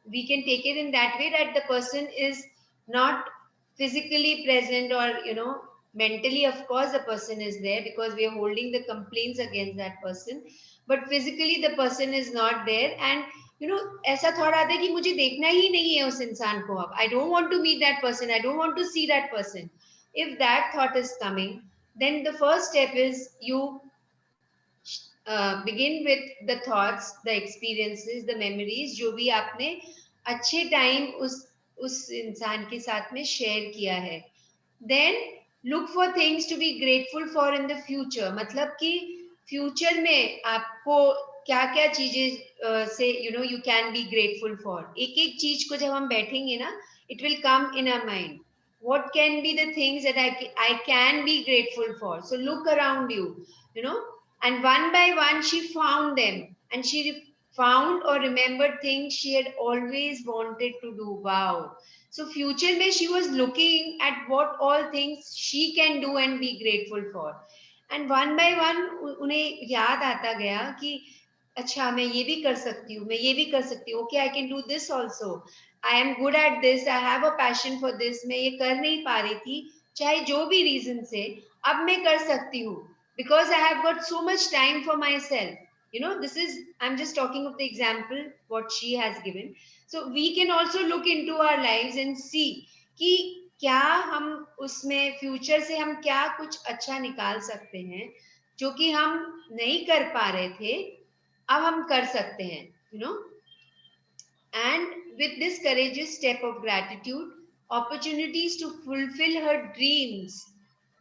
S1: We can take it in that way that the person is not physically present, or you know, mentally of course the person is there because we are holding the complaints against that person, but physically the person is not there. And you know, ऐसा thought आता है कि मुझे देखना ही नहीं है उस इंसान को, अब I don't want to meet that person, I don't want to see that person. If that thought is coming, then the first step is you begin with the thoughts, the experiences, the memories जो भी आपने अच्छे time उस इंसान के साथ में share किया है. Then look for things to be grateful for in the future. मतलब कि फ्यूचर में आपको क्या क्या चीजें से you know you can be grateful for. एक एक चीज को जब हम बैठेंगे ना, it will come in our mind. What can be the things that I can be grateful for? So look around you, you know, and one by one she found them, and she found or remembered things she had always wanted to do. Wow. So future mein she was looking at what all things she can do and be grateful for. And one by one उन्हें याद आता गया कि अच्छा मैं ये भी कर सकती हूँ, मैं ये भी कर सकती हूँ, okay I can do this also, I am good at this, I have a passion for this. मैं ये कर नहीं पा रही थी चाहे जो भी रीजन से, अब मैं कर सकती हूँ because I have got so much time for myself. You know, this is, I'm just talking of the example what she has given. So we can also look into our lives and see कि क्या हम उसमें future से हम क्या कुछ अच्छा निकाल सकते हैं जो कि हम नहीं कर पा रहे थे, अब हम कर सकते हैं, you know. And with this courageous step of gratitude, opportunities to fulfill her dreams,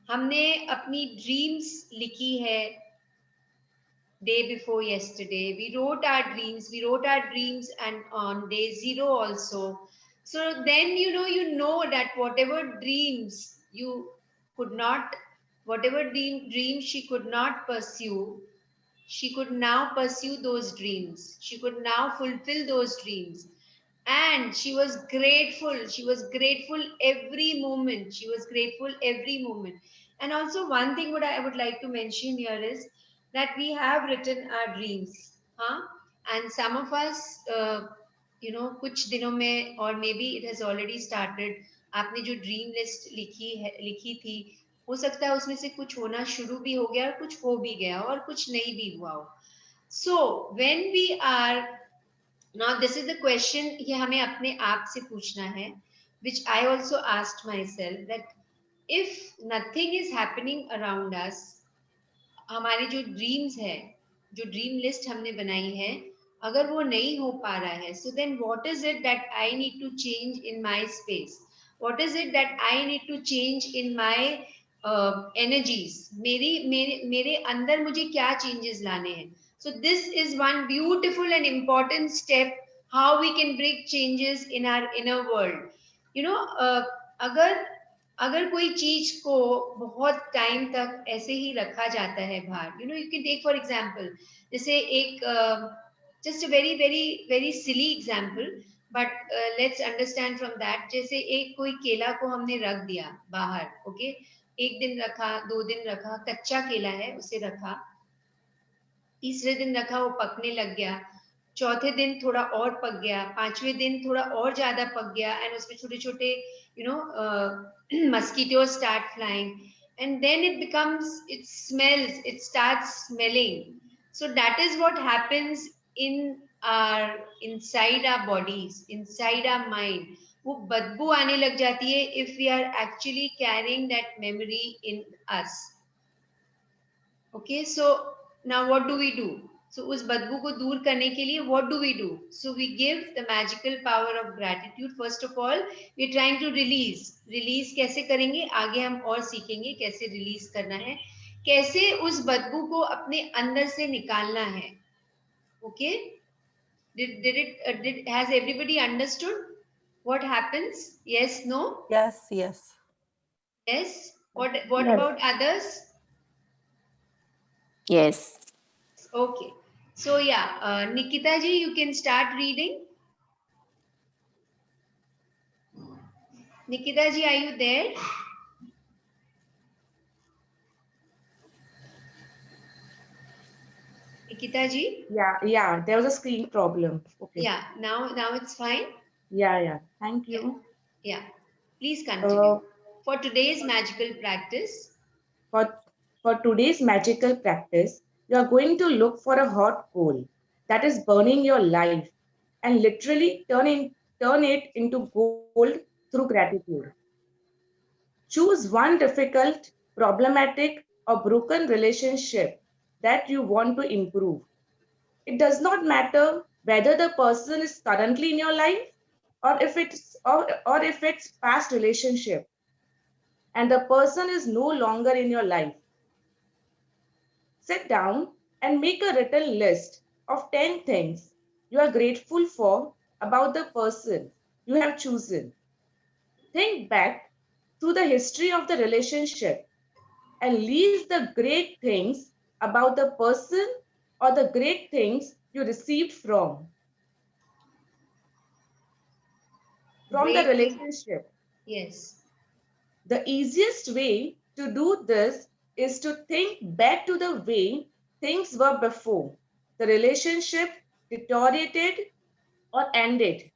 S1: हमने अपनी ड्रीम्स लिखी है day before yesterday. We wrote our dreams and on day 0 also. So then you know that whatever dreams you could not, whatever dream she could not pursue, she could now pursue those dreams. She could now fulfill those dreams. And she was grateful. She was grateful every moment. She was grateful every moment. And also one thing what I would like to mention here is that we have written our dreams. Huh? And some of us, you know, कुछ दिनों में, or maybe it has already started, आपने जो dream list लिखी थी, हो सकता है उसमें से कुछ होना शुरू भी हो गया और कुछ हो भी गया और कुछ नहीं भी हुआ हो. So when we are, now this is the question ये हमें अपने आप से पूछना है, which I also asked myself, that if nothing is happening around us, हमारी जो ड्रीम्स है, जो ड्रीम लिस्ट हमने बनाई है, अगर वो नहीं हो पा रहा है, so then what is it that I need to change in my space? What is it that I need to change in my energies? मेरे अंदर मुझे क्या changes लाने हैं? So this is one beautiful and important step how we can bring changes in our inner world. You know, अगर कोई चीज को बहुत टाइम तक ऐसे ही रखा जाता है बाहर, you know, you can take for example, जैसे एक just a very very very silly example, but let's understand from that. जैसे एक कोई केला को हमने रख दिया बाहर, okay, एक दिन रखा, 2 दिन रखा, कच्चा केला है उसे रखा, तीसरे दिन रखा वो पकने लग गया, चौथे दिन थोड़ा और पक गया, पांचवें दिन थोड़ा और ज्यादा पक गया, एंड उसमें छोटे छोटे mosquitoes start flying, and then it smells, it starts smelling. So that is what happens in our inside our bodies, inside our mind. वो बदबू आने लग जाती है if we are actually carrying that memory in us. Okay, so now what do we do? So उस बदबू को दूर करने के लिए what do we do? So we give the magical power of gratitude. First of all, we are trying to release कैसे करेंगे, आगे हम और सीखेंगे कैसे रिलीज करना है, कैसे उस बदबू को अपने अंदर से निकालना है. Okay, has everybody understood what happens? Yes, no?
S5: Yes, yes.
S1: Yes. What
S6: Yes.
S1: about others?
S4: Yes.
S1: Okay. So yeah, Nikita ji, you can start reading. Nikita ji, are you there? Nikita ji?
S6: Yeah, there was a screen problem. Okay.
S1: Yeah, now it's fine.
S6: Yeah. Thank you.
S1: Yeah. Please continue. For today's magical practice,
S6: For today's magical practice, you are going to look for a hot coal that is burning your life and literally turn it into gold through gratitude. Choose one difficult, problematic, or broken relationship that you want to improve. It does not matter whether the person is currently in your life or if it's past relationship and the person is no longer in your life. Sit down and make a written list of 10 things you are grateful for about the person you have chosen. Think back to the history of the relationship and list the great things about the person or the great things you received from the
S1: great.
S6: relationship.
S1: Yes.
S6: The easiest way to do this is to think back to the way things were before the relationship deteriorated or ended.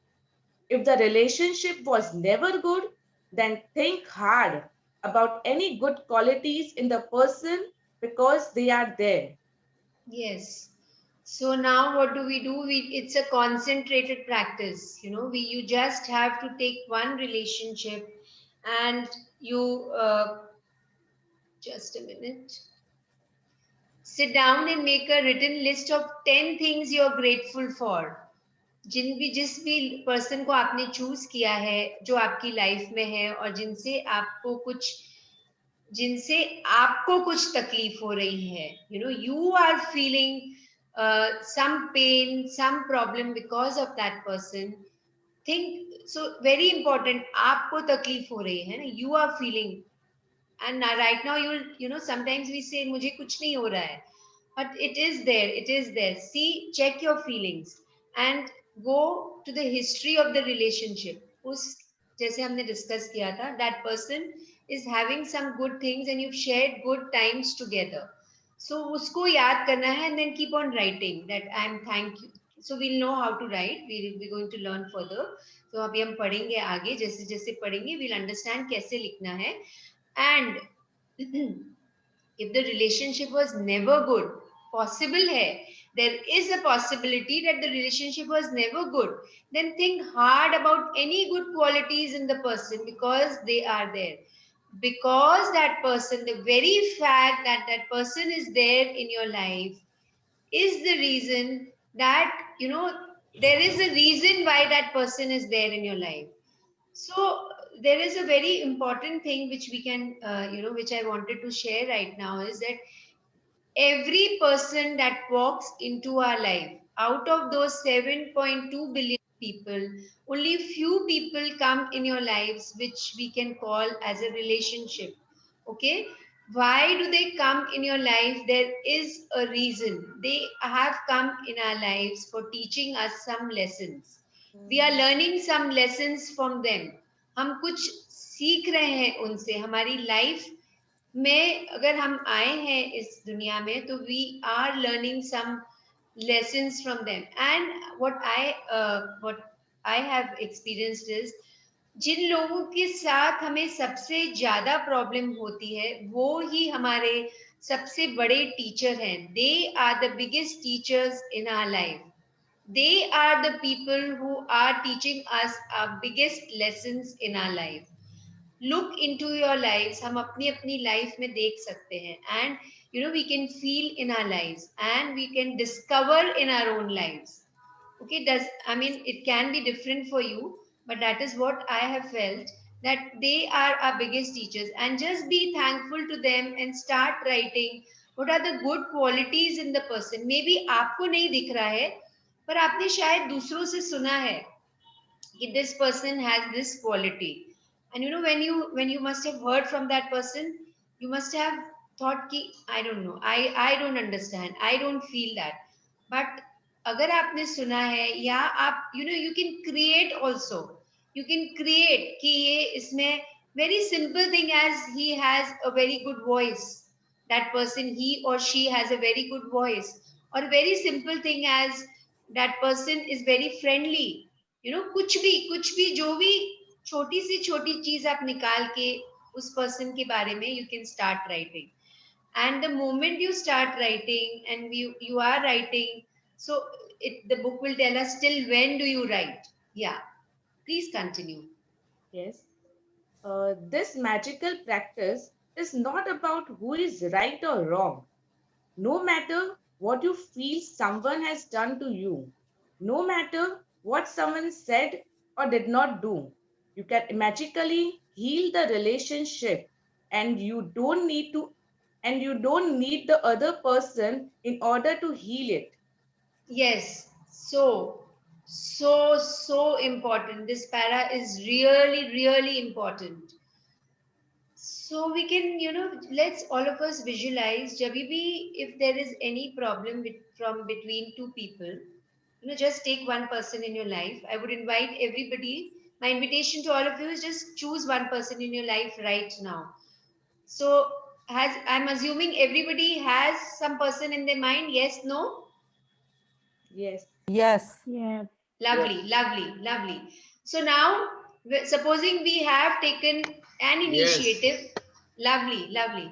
S6: If the relationship was never good, then think hard about any good qualities in the person because they are there.
S1: Yes. So now what do? It's a concentrated practice. You just have to take one relationship and you, just a minute. Sit down and make a written list of 10 things you're grateful for. जिस भी person को आपने choose किया है, जो आपकी life में है और जिनसे आपको कुछ तकलीफ हो रही है, you are feeling some pain, some problem because of that person. Think, so very important, आपको तकलीफ हो रही है ना, you are feeling, and right now sometimes we say मुझे कुछ नहीं हो रहा है, but it is there. See, check your feelings and go to the history of the relationship. उस जैसे हमने डिस्कस किया था, that person is having some good things and you've shared good times together. So उसको याद करना है and then keep on writing that I am thank you. So we'll know how to write. We're going to learn further. तो अभी हम पढ़ेंगे आगे, जैसे जैसे पढ़ेंगे we'll understand कैसे लिखना है. And if the relationship was never good, possible hai, there is a possibility that the relationship was never good, then think hard about any good qualities in the person because they are there. Because that person, the very fact that that person is there in your life is the reason that, there is a reason why that person is there in your life. So there is a very important thing which we can, which I wanted to share right now, is that every person that walks into our life, out of those 7.2 billion people, only few people come in your lives which we can call as a relationship. Okay, why do they come in your life? There is a reason. They have come in our lives for teaching us some lessons. We are learning some lessons from them. हम कुछ सीख रहे हैं उनसे. हमारी life मैं अगर हम आए हैं इस दुनिया में तो we are learning some lessons from them, and what I have experienced is जिन लोगों के साथ हमें सबसे ज्यादा प्रॉब्लम होती है वो ही हमारे सबसे बड़े टीचर हैं. They are the biggest teachers in our life. They are the people who are teaching us our biggest lessons in our life. Look into your lives. हम अपनी अपनी लाइफ में देख सकते हैं, and we can feel in our lives and we can discover in our own lives. Okay, it can be different for you, but that is what I have felt, that they are our biggest teachers, and just be thankful to them and start writing what are the good qualities in the person. Maybe आपको नहीं दिख रहा है, पर आपने शायद दूसरों से सुना है कि this person has this quality, and when you must have heard from that person, you must have thought कि I don't know, I don't understand, I don't feel that. But अगर आपने सुना है, या आप you can create also, you can create कि ये इसमें very simple thing, as he has a very good voice, that person, he or she has a very good voice, or very simple thing as that person is very friendly. कुछ भी जो भी छोटी चीज आप निकाल के उस पर्सन के बारे में you can start writing. And the moment you start writing and you are writing, so the book will tell us till when do you write. Yeah, please continue.
S6: Yes. This magical practice is not about who is right or wrong. No matter what you feel someone has done to you, no matter what someone said or did not do, you can magically heal the relationship, and you don't need the other person in order to heal it.
S1: Yes, so important. This para is really important. So we can, let's all of us visualize, Jabibi, if there is any problem from between two people, just take one person in your life. I would invite everybody. My invitation to all of you is just choose one person in your life right now. So, I'm assuming everybody has some person in their mind. Yes, no?
S6: Yes.
S5: Yes.
S2: Yes.
S1: Lovely, lovely. So now, supposing we have taken an initiative, lovely.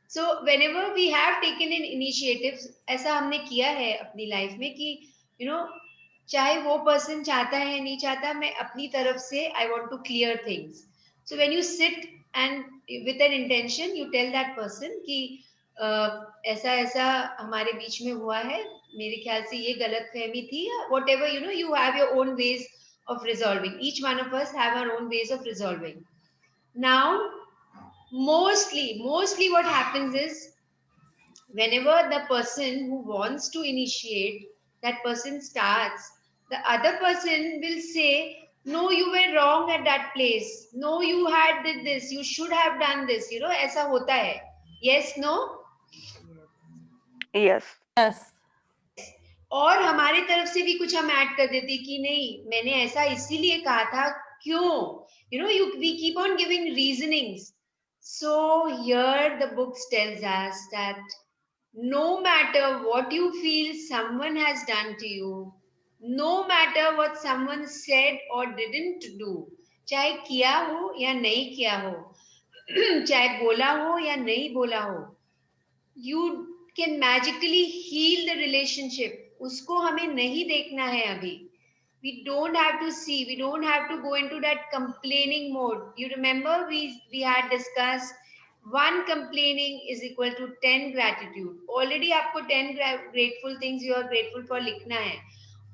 S1: So whenever we have taken an initiative, ऐसा हमने किया है अपनी life में कि चाहे वो person चाहता है नहीं चाहता, मैं अपनी तरफ से I want to clear things. So when you sit and with an intention, you tell that person कि ऐसा ऐसा हमारे बीच में हुआ है, मेरे ख्याल से ये गलत फहमी थी, whatever, you have your own ways of resolving. Each one of us have our own ways of resolving. Now, mostly what happens is, whenever the person who wants to initiate, that person starts, the other person will say, no, you were wrong at that place, no, you had did this, you should have done this, ऐसा होता है. Yes, no?
S2: Yes.
S5: Yes.
S1: और हमारे तरफ से भी कुछ हम ऐड कर देते कि नहीं, मैंने ऐसा इसीलिए कहा था, क्यों, we keep on giving reasonings. So here the book tells us that no matter what you feel someone has done to you, no matter what someone said or didn't do, चाहे किया हो या नहीं किया हो, चाहे बोला हो या नहीं बोला हो, you can magically heal the relationship. उसको हमें नहीं देखना है अभी. We don't have to see, we don't have to go into that complaining mode. You remember we had discussed one complaining is equal to 10 gratitude. Already आपको 10 grateful things you are grateful for लिखना है.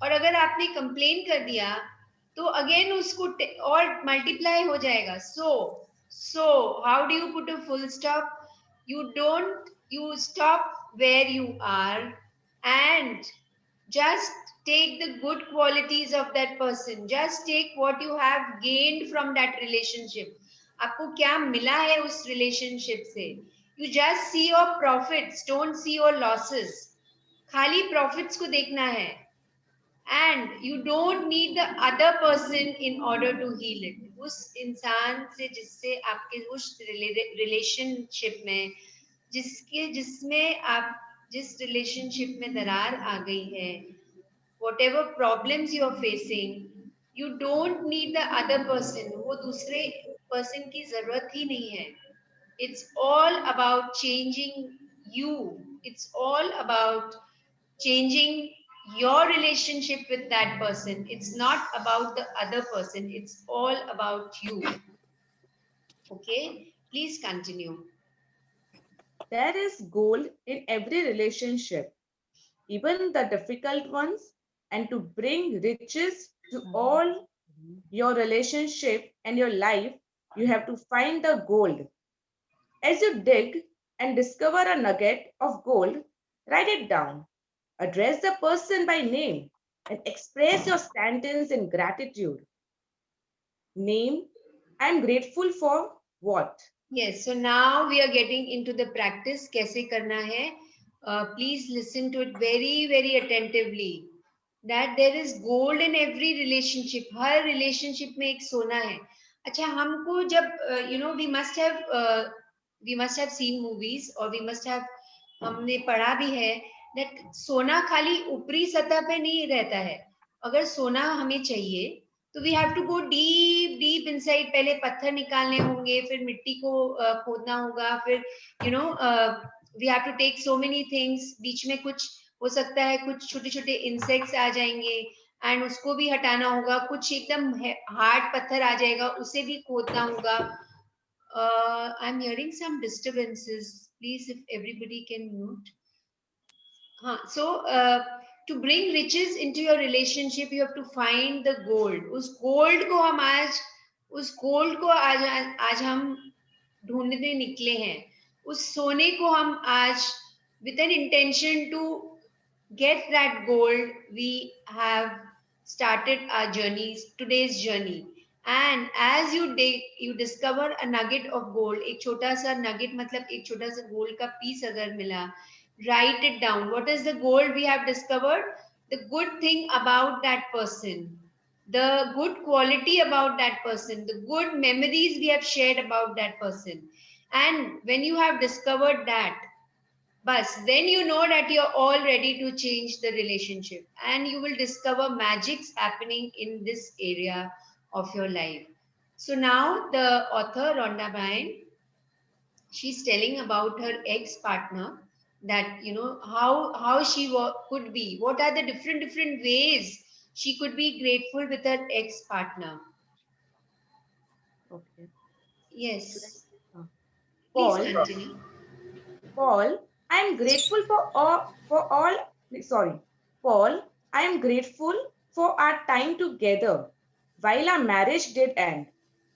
S1: और अगर आपने complain कर दिया तो again उसको और multiply हो जाएगा. So how do you put a full stop? You stop where you are and just take the good qualities of that person. Just take what you have gained from that relationship. आपको क्या मिला है उस relationship से? You just see your profits, don't see your losses. खाली profits को देखना है. and you don't need the other person in order to heal it. उस इंसान से जिससे आपके उस रिलेशनशिप में जिसमें आप जिस रिलेशनशिप में दरार आ गई है, whatever problems you are facing, you don't need the other person. वो दूसरे person की जरूरत ही नहीं है. It's all about changing you. It's all about changing your relationship with that person. It's not about the other person. It's all about you. Okay, please continue.
S6: There is gold in every relationship, even the difficult ones, and to bring riches to all your relationship and your life, you have to find the gold. As you dig and discover a nugget of gold, write it down. Address the person by name and express your sentence in gratitude. Name, I'm grateful for what?
S1: Yes, so now we are getting into the practice. कैसे करना है? Please listen to it very, very attentively. That there is gold in every relationship. Her relationship में एक सोना है. अच्छा, हमको जब we must have seen movies, or we must have हमने पढ़ा भी है that सोना खाली ऊपरी सतह पे नहीं रहता है. अगर सोना हमें चाहिए तो we have to go deep deep inside. पहले पत्थर निकालने होंगे, फिर मिट्टी को खोदना होगा, फिर we have to take so many things. बीच में कुछ हो सकता है, कुछ छोटे छोटे इंसेक्ट्स आ जाएंगे एंड उसको भी हटाना होगा. कुछ एकदम हार्ड पत्थर आ जाएगा, उसे भी खोदना होगा. I am hearing some disturbances. Please if everybody can mute. हाँ, so to bring riches into your relationship, you have to find the gold. उस gold को आज हम ढूंढने निकले हैं. उस सोने को हम आज with an intention to get that gold, we have started our today's journey. And as you dig, you discover a nugget of gold. एक छोटा सा nugget मतलब एक छोटा सा gold का piece अगर मिला, write it down. What is the gold we have discovered? The good thing about that person, the good quality about that person, the good memories we have shared about that person. And when you have discovered that, then you know that you're all ready to change the relationship, and you will discover magics happening in this area of your life. So now the author Rhonda Byrne, she's telling about her ex-partner, that how she could be, what are the different ways she could be grateful with her ex-partner.
S6: Okay.
S1: Yes.
S6: Paul,
S1: Please continue.
S6: Paul, I am grateful Paul, I am grateful for our time together. While our marriage did end,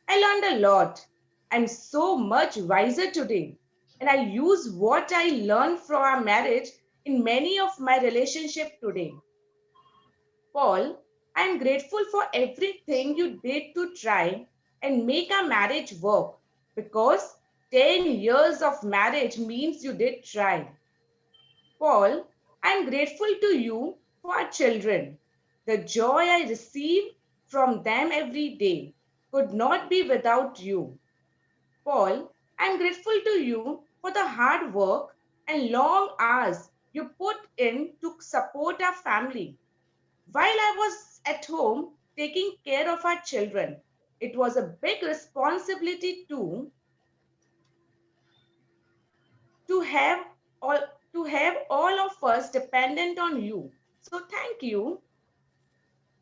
S6: I learned a lot. I'm so much wiser today, and I use what I learned from our marriage in many of my relationships today. Paul, I am grateful for everything you did to try and make our marriage work, because 10 years of marriage means you did try. Paul, I am grateful to you for our children. The joy I receive from them every day could not be without you. Paul, I am grateful to you for the hard work and long hours you put in to support our family. While I was at home taking care of our children, it was a big responsibility too, to have all to have all of us dependent on you. So thank you,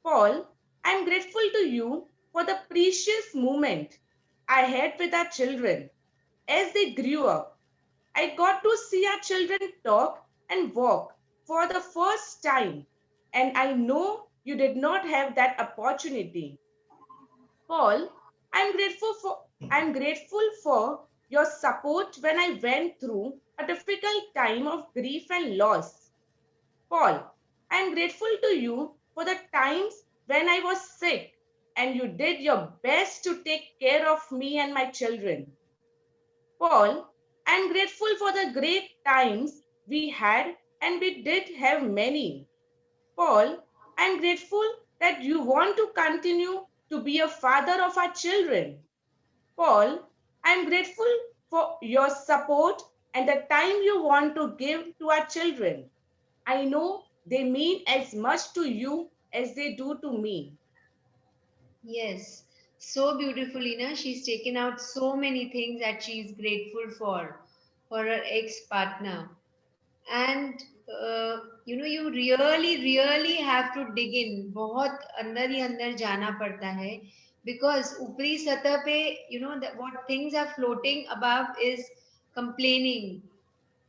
S6: Paul. I'm grateful to you for the precious moment I had with our children as they grew up. I got to see our children talk and walk for the first time, and I know you did not have that opportunity. Paul, I'm grateful for your support when I went through a difficult time of grief and loss. Paul, I'm grateful to you for the times when I was sick and you did your best to take care of me and my children. Paul, I'm grateful for the great times we had, and we did have many. Paul, I'm grateful that you want to continue to be a father of our children. Paul, I'm grateful for your support and the time you want to give to our children. I know they mean as much to you as they do to me.
S1: Yes, so beautiful, Ina. She's taken out so many things that she's grateful for her ex-partner. And you really have to dig in. बहुत अंदर ही अंदर जाना पड़ता है, because ऊपरी सतह पे, what things are floating above is complaining,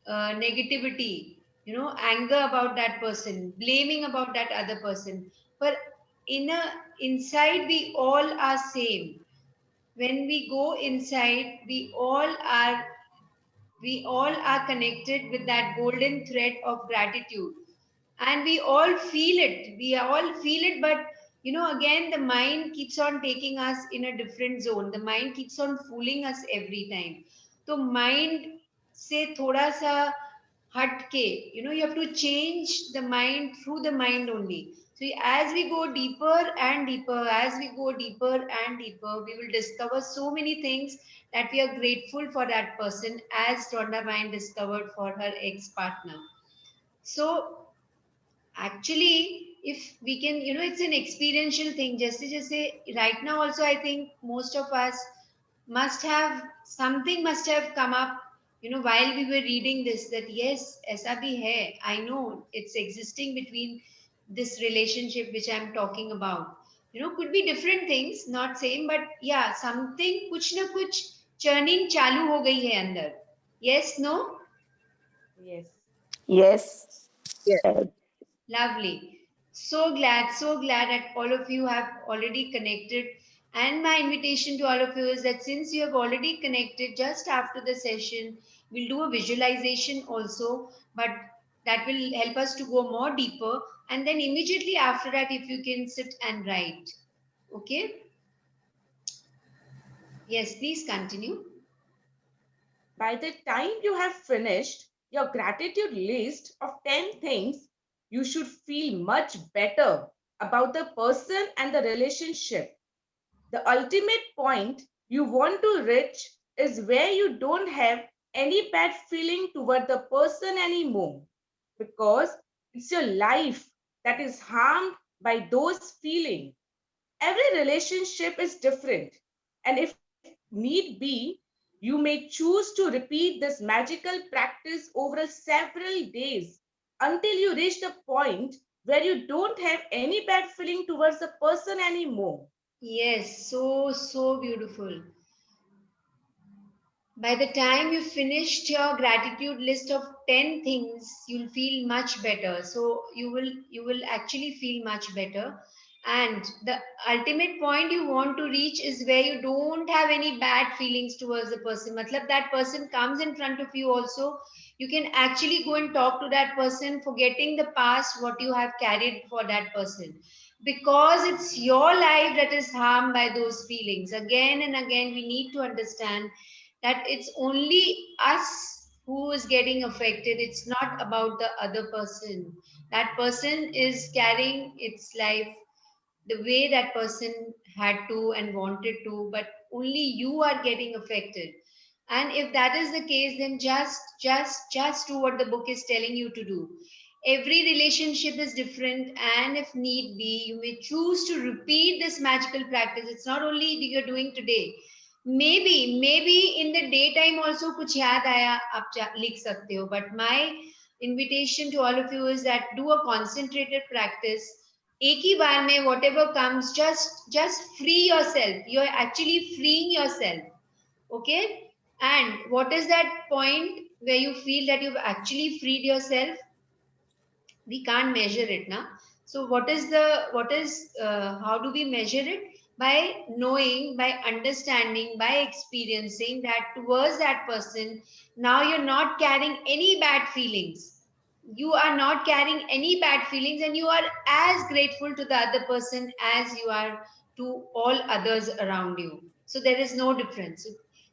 S1: negativity, anger about that person, blaming about that other person. But inside, we all are same. When we go inside, we all are connected with that golden thread of gratitude, and we all feel it, but again, the mind keeps on taking us in a different zone. The mind keeps on fooling us every time. So mind से थोड़ा सा हट के, you have to change the mind through the mind only. So as we go deeper and deeper, we will discover so many things, that we are grateful for that person, as Rhonda Mind discovered for her ex-partner. So actually, if we can, it's an experiential thing. Just say right now also, I think most of us must have come up, while we were reading this, that yes, aisa bhi hai. I know it's existing between this relationship which I'm talking about. Could be different things, not same, but yeah, something, kuch na kuch churning chalu ho gayi hai andar. Yes, no?
S6: Yes.
S4: Yes.
S3: Yes.
S1: Lovely. So glad that all of you have already connected. And my invitation to all of you is that since you have already connected, just after the session, we'll do a visualization also, but that will help us to go more deeper. And then immediately after that, if you can sit and write. Okay? Yes, please continue.
S6: By the time you have finished your gratitude list of 10 things, you should feel much better about the person and the relationship. The ultimate point you want to reach is where you don't have any bad feeling toward the person anymore, because it's your life that is harmed by those feelings. Every relationship is different, and if need be, you may choose to repeat this magical practice over several days until you reach the point where you don't have any bad feeling towards the person anymore.
S1: Yes, so beautiful. By the time you finished your gratitude list of 10 things, you'll feel much better. So you will actually feel much better. And the ultimate point you want to reach is where you don't have any bad feelings towards the person. Matlab, that person comes in front of you also, you can actually go and talk to that person, forgetting the past, what you have carried for that person. Because it's your life that is harmed by those feelings. Again and again, we need to understand that it's only us who is getting affected. It's not about the other person. That person is carrying its life the way that person had to and wanted to, but only you are getting affected. And if that is the case, then just do what the book is telling you to do. Every relationship is different, and if need be, you may choose to repeat this magical practice. It's not only that you're doing today. Maybe in the daytime also कुछ याद आया, आप लिख सकते हो. But my invitation to all of you is that do a concentrated practice. एक ही बार में whatever comes, just free yourself. You're actually freeing yourself. Okay? And what is that point where you feel that you've actually freed yourself? We can't measure it now. So how do we measure it? By knowing, by understanding, by experiencing that towards that person, now you're not carrying any bad feelings. You are not carrying any bad feelings, and you are as grateful to the other person as you are to all others around you. So there is no difference.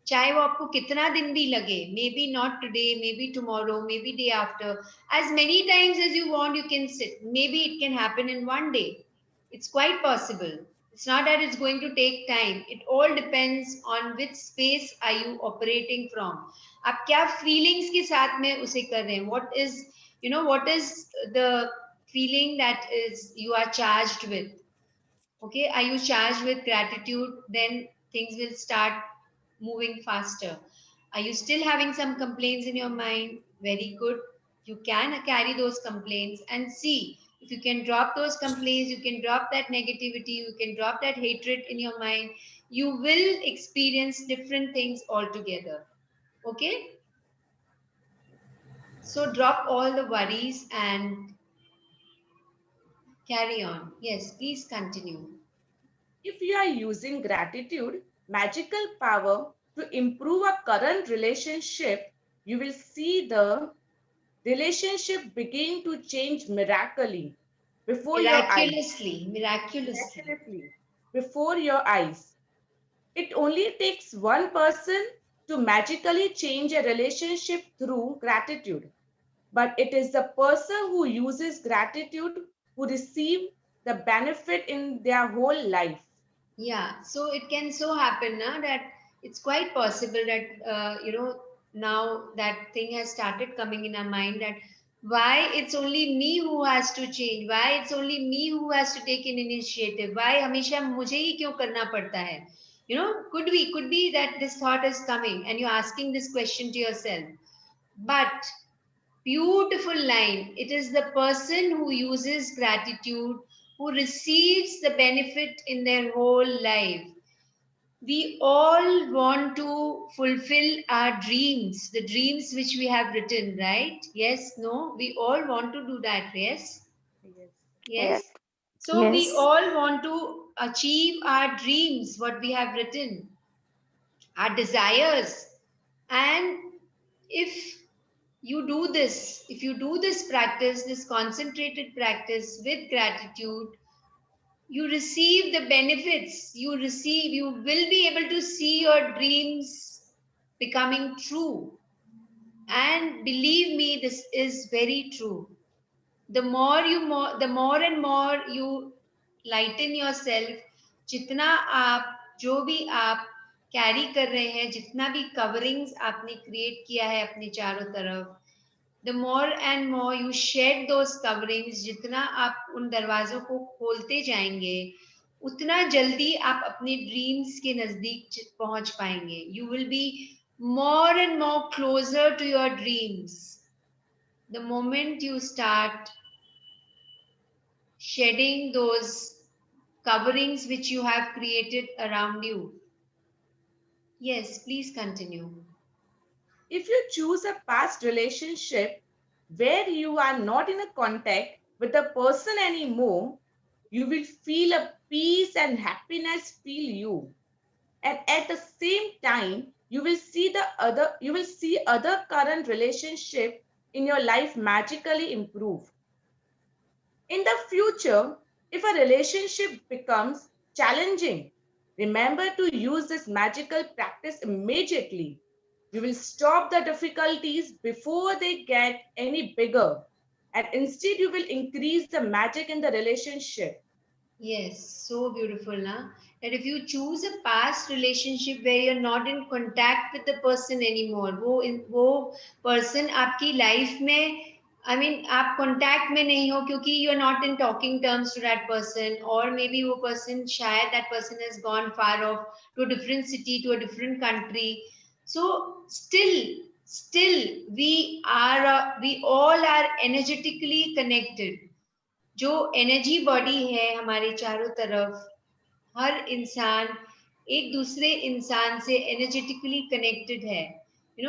S1: चाहे वो आपको कितना दिन भी लगे, maybe not today, maybe tomorrow, maybe day after, as many times as you want you can sit. Maybe it can happen in one day. It's quite possible. It's not that it's going to take time. It all depends on which space are you operating from. आप क्या feelings के साथ में उसे कर रहे हैं? What is, what is the feeling that is you are charged with? Okay, are you charged with gratitude? Then things will start moving faster. Are you still having some complaints in your mind? Very good. You can carry those complaints and see if you can drop those complaints, you can drop that negativity, you can drop that hatred in your mind. You will experience different things altogether. Okay? So drop all the worries and carry on. Yes, please continue.
S6: If you are using gratitude, magical power to improve a current relationship, you will see the relationship begin to change miraculously before your eyes. Miraculously before your eyes. It only takes one person to magically change a relationship through gratitude. But it is the person who uses gratitude who receive the benefit in their whole life.
S1: Yeah, so it can so happen na, that it's quite possible that, now that thing has started coming in our mind that why it's only me who has to change, why it's only me who has to take an initiative, why हमेशा मुझे ही क्यों करना पड़ता है? Could be that this thought is coming and you're asking this question to yourself. But beautiful line. It is the person who uses gratitude who receives the benefit in their whole life. We all want to fulfill our dreams, the dreams which we have written, right? Yes, no? We all want to do that, yes?
S6: Yes.
S1: Yes.
S2: Yes.
S1: So we
S4: Yes.
S1: all want to achieve our dreams, what we have written, our desires. And if if you do this practice, this concentrated practice with gratitude, you receive the benefits. You will be able to see your dreams becoming true. And believe me, this is very true. The more and more you lighten yourself, जितना आप जो भी आप carry कर रहे हैं, जितना भी कवरिंग्स आपने क्रिएट किया है अपने चारों तरफ, the more and more you shed those coverings, जितना आप उन दरवाजों को खोलते जाएंगे, उतना जल्दी आप अपने ड्रीम्स के नजदीक पहुंच पाएंगे. You will be more and more closer to your dreams the moment you start shedding those coverings which you have created around you. Yes, please continue.
S6: If you choose a past relationship where you are not in a contact with the person anymore, you will feel a peace and happiness fill you. And at the same time, you will see other current relationship in your life magically improve. In the future, if a relationship becomes challenging, remember to use this magical practice immediately. You will stop the difficulties before they get any bigger, and instead, you will increase the magic in the relationship.
S1: Yes, so beautiful, na? That if you choose a past relationship where you're not in contact with the person anymore, वो person आपकी life में, I mean, आप contact में नहीं हो क्योंकि you're not in talking terms to that person, or maybe वो person शायद that person has gone far off to a different city, to a different country. So still we all are energetically connected. जो energy body है हमारे चारों तरफ, हर इंसान एक दूसरे इंसान से एनर्जेटिकली कनेक्टेड है.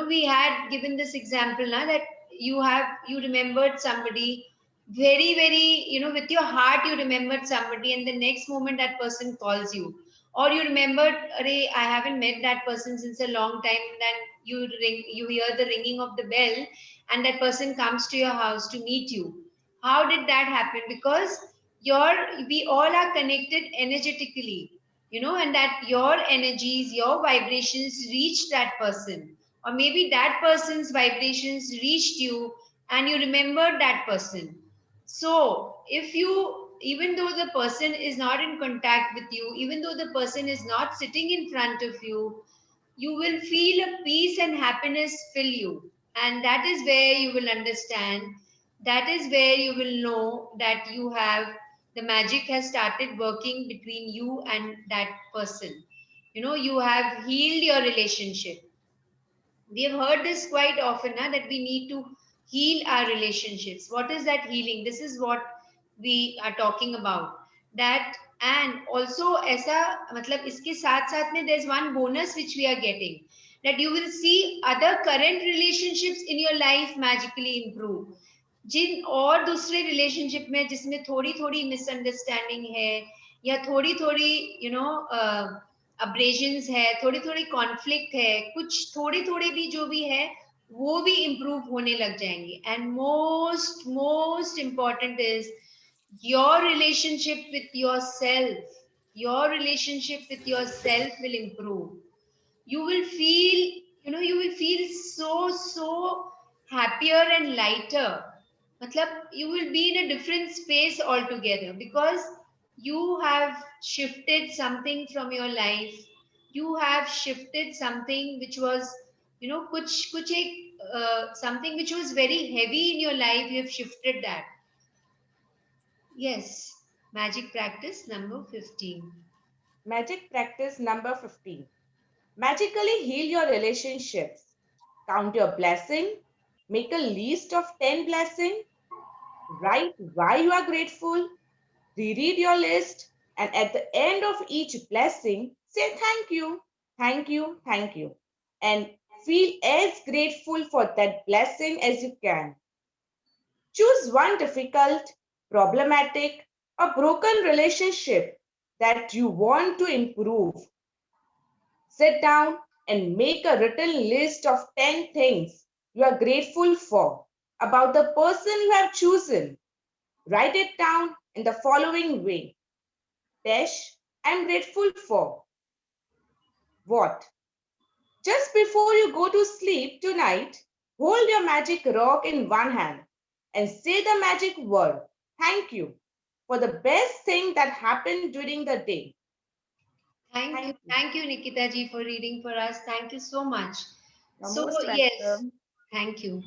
S1: We had given this example ना, that you remembered somebody very, with your heart you remembered somebody, and the next moment that person calls you, or you remembered, Arey, I haven't met that person since a long time, and then you hear the ringing of the bell and that person comes to your house to meet you. How did that happen? Because we all are connected energetically. and that your energies, your vibrations reached that person, or maybe that person's vibrations reached you and you remembered that person. So if you, even though the person is not in contact with you, even though the person is not sitting in front of you, you will feel a peace and happiness fill you. And that is where you will understand, that is where you will know that you have, the magic has started working between you and that person. You have healed your relationship. We have heard this quite often, that we need to heal our relationships. What is that healing? This is what we are talking about. That, and also ऐसा मतलब इसके साथ साथ में there's one bonus which we are getting, that you will see other current relationships in your life magically improve. जिन और दूसरे relationship में जिसमें थोड़ी थोड़ी मिसअंडरस्टैंडिंग है, या थोड़ी थोड़ी अब्रेजन्स है, थोड़ी थोड़ी कॉन्फ्लिक्ट है, कुछ थोड़ी थोड़ी भी जो भी है वो भी इम्प्रूव होने लग जाएंगे. And most most important is your relationship with yourself. Your relationship with yourself will improve. You will feel, you will feel so happier and lighter. Matlab, you will be in a different space altogether, because you have shifted something from your life. You have shifted something which was, kuch ek, something which was very heavy in your life. You have shifted that. Yes, magic practice number 15.
S6: Magic practice number 15. Magically heal your relationships. Count your blessing. Make a list of 10 blessings. Write why you are grateful. Reread your list. And at the end of each blessing, say thank you, thank you, thank you. And feel as grateful for that blessing as you can. Choose one difficult, problematic, or broken relationship that you want to improve. Sit down and make a written list of 10 things you are grateful for about the person you have chosen. Write it down in the following way. Dash, I'm grateful for. What? Just before you go to sleep tonight, hold your magic rock in one hand and say the magic word, thank you, for the best thing that happened during the day.
S1: Thank you, Nikita ji, for reading for us. Thank you so much.
S2: You're
S1: So
S2: most
S1: yes,
S2: welcome.
S1: thank you.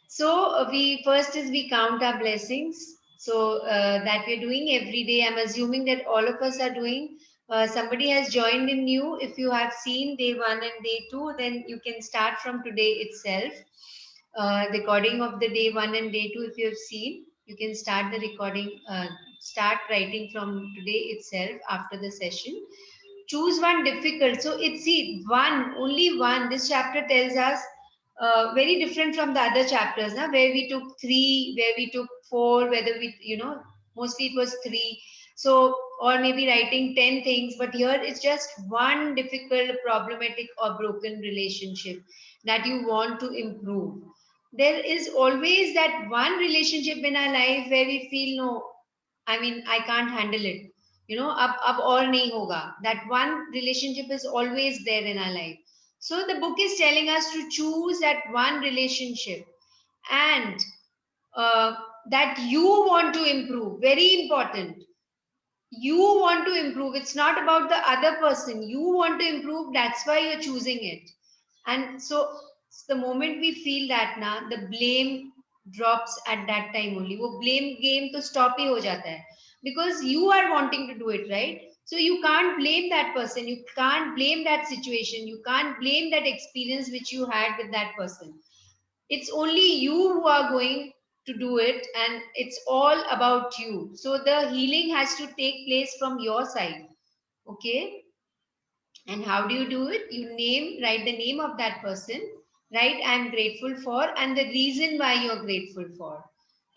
S1: So we first is we count our blessings. So that we're doing every day. I'm assuming that all of us are doing. Somebody has joined in new. If you have seen day 1 and day 2, then you can start from today itself. Recording of the day 1 and day 2. If you have seen, you can start the recording. Start writing from today itself after the session. Choose one difficult. So it's, see, one, only one. This chapter tells us very different from the other chapters, na? Where we took 3, where we took 4, whether we, mostly it was 3. So, or maybe writing 10 things, but here it's just one difficult, problematic, or broken relationship that you want to improve. There is always that one relationship in our life where we feel, no, I mean, I can't handle it. Ab aur nahi hoga. That one relationship is always there in our life. So the book is telling us to choose that one relationship, and uh, that you want to improve. Very important. You want to improve. It's not about the other person. You want to improve. That's why you're choosing it. And so the moment we feel that, na, the blame drops at that time only. वो blame game तो stop ही हो जाता है, because you are wanting to do it, right? So you can't blame that person. You can't blame that situation. You can't blame that experience which you had with that person. It's only you who are going to do it, and it's all about you. So the healing has to take place from your side. Okay. And how do you do it? You write the name of that person, write I'm grateful for, and the reason why you're grateful for.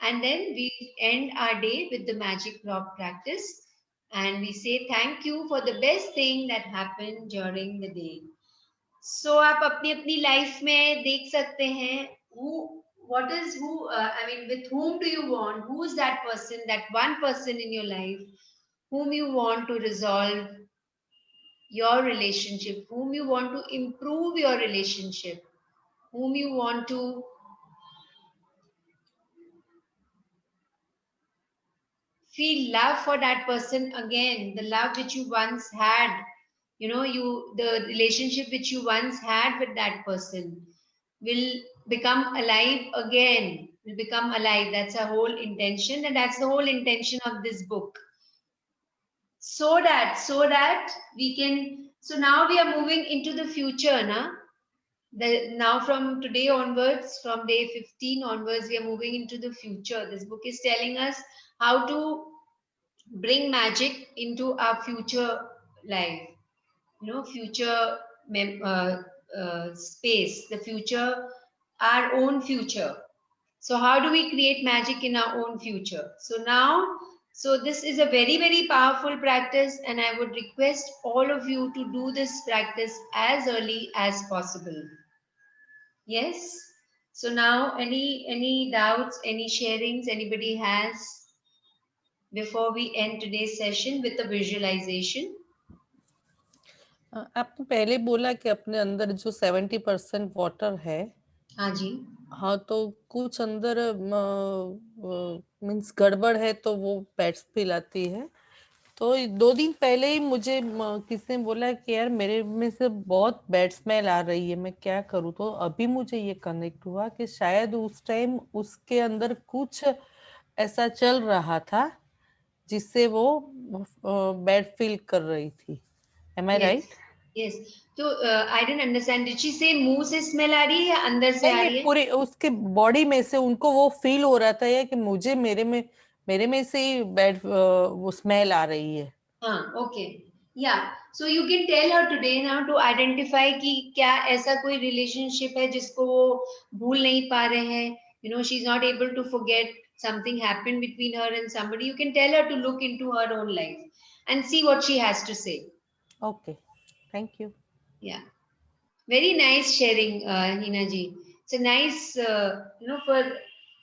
S1: And then we end our day with the magic rock practice, and we say thank you for the best thing that happened during the day. So आप अपनी अपनी life में देख सकते हैं, with whom do you want, who is that person, that one person in your life whom you want to resolve your relationship, whom you want to improve your relationship, whom you want to feel love for that person again, the love which you once had, the relationship which you once had with that person will become alive again, will become alive. That's a whole intention, and that's the whole intention of this book. So that we can, so now we are moving into the future, now from today onwards, from day 15 onwards, we are moving into the future. This book is telling us how to bring magic into our future life, future space, the future, our own future. So how do we create magic in our own future? So this is a very, very powerful practice, and I would request all of you to do this practice as early as possible. Yes. So now, any doubts, any sharings anybody has before we end today's session with a visualization?
S5: आपने पहले बोला कि अपने अंदर जो 70% water है,
S1: हाँ जी,
S5: हाँ, तो कुछ अंदर मीन्स गड़बड़ है तो वो पेट्स पिलाती है। तो 2 दिन पहले ही मुझे किसी ने बोला कि यार मेरे में से बहुत बैड स्मेल आ रही है, मैं क्या करूँ? तो अभी मुझे ये कनेक्ट हुआ कि शायद उस टाइम उसके अंदर कुछ ऐसा चल रहा था जिससे वो बैड फील कर रही थी। एम आई राइट?
S1: यस। तो I don't understand, did she से मुंह से स्मेल आ रही है या अंदर से आ रही है?
S5: पूरे उसके बॉडी में से उनको वो फील हो रहा था या कि मुझे मेरे में से ही बैड वो स्मेल आ रही है।
S1: हाँ, okay, yeah so you can tell her today now to identify कि क्या ऐसा कोई रिलेशनशिप है जिसको वो भूल नहीं पा रहे हैं, she is not able to forget something happened between her and somebody. You can tell her to look into her own life and see what she has to say.
S5: Okay, thank you.
S1: Yeah, very nice sharing, Hina ji. It's a nice,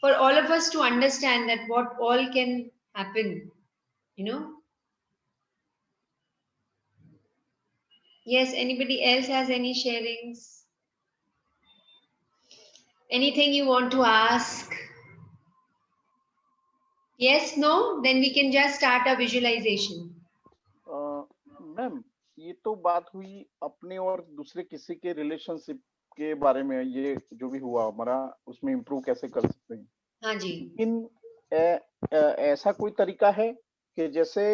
S1: for all of us to understand that what all can happen, Yes, anybody else has any sharings? Anything you want to ask? Yes, no? Then we can just start a visualization.
S7: Ma'am, ये तो बात हुई अपने और दूसरे किसी के relationship के बारे में, ये जो भी हुआ हमारा उसमें इम्प्रूव कैसे कर सकते हैं।
S1: हाँ जी।
S7: लेकिन ऐसा कोई तरीका है कि जैसे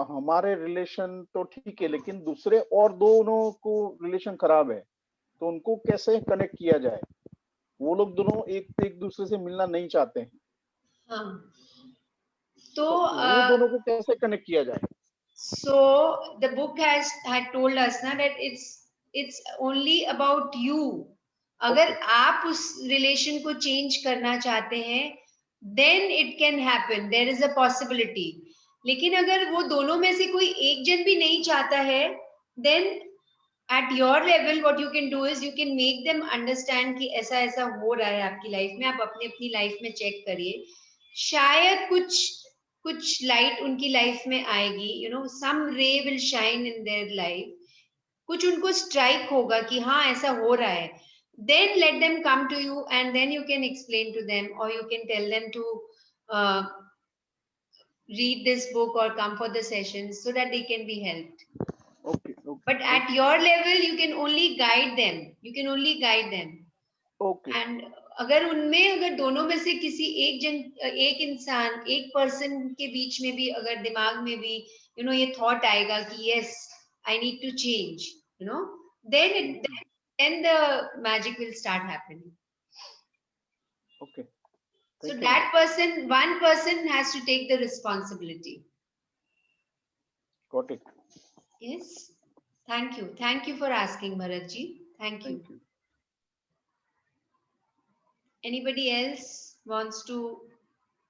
S7: हमारे रिलेशन तो ठीक है, लेकिन दूसरे और दोनों को रिलेशन खराब है, तो उनको कैसे कनेक्ट किया जाए? वो लोग दोनों एक दूसरे से मिलना नहीं चाहते हैं।
S1: हाँ, तो
S7: वो दोनों को कैसे कनेक्ट किया जाए?
S1: So the book had told us ना that it's only about you. अगर आप उस रिलेशन को चेंज करना चाहते हैं, then it can happen. There is a possibility. लेकिन अगर वो दोनों में से कोई एक जन भी नहीं चाहता है, then at your level what you can do is you can make them understand कि ऐसा ऐसा हो रहा है आपकी लाइफ में, आप अपनी लाइफ में चेक करिए, शायद कुछ लाइट उनकी लाइफ में आएगी, some ray will shine in their life, कुछ उनको स्ट्राइक होगा कि हाँ ऐसा हो रहा है, then let them come to you and then you can explain to them or you can tell them to read this book or come for the sessions so that they can be helped. Okay. But at your level you can only guide them. Okay. And अगर दोनों में से किसी एक इंसान, एक person के बीच में भी अगर दिमाग में भी ये थॉट आएगा कि yes I need to change, then the magic will start happening. Okay. So that one person has to take the responsibility. Got it. Yes. Thank you for asking, Bharat ji. Thank you. Anybody else wants to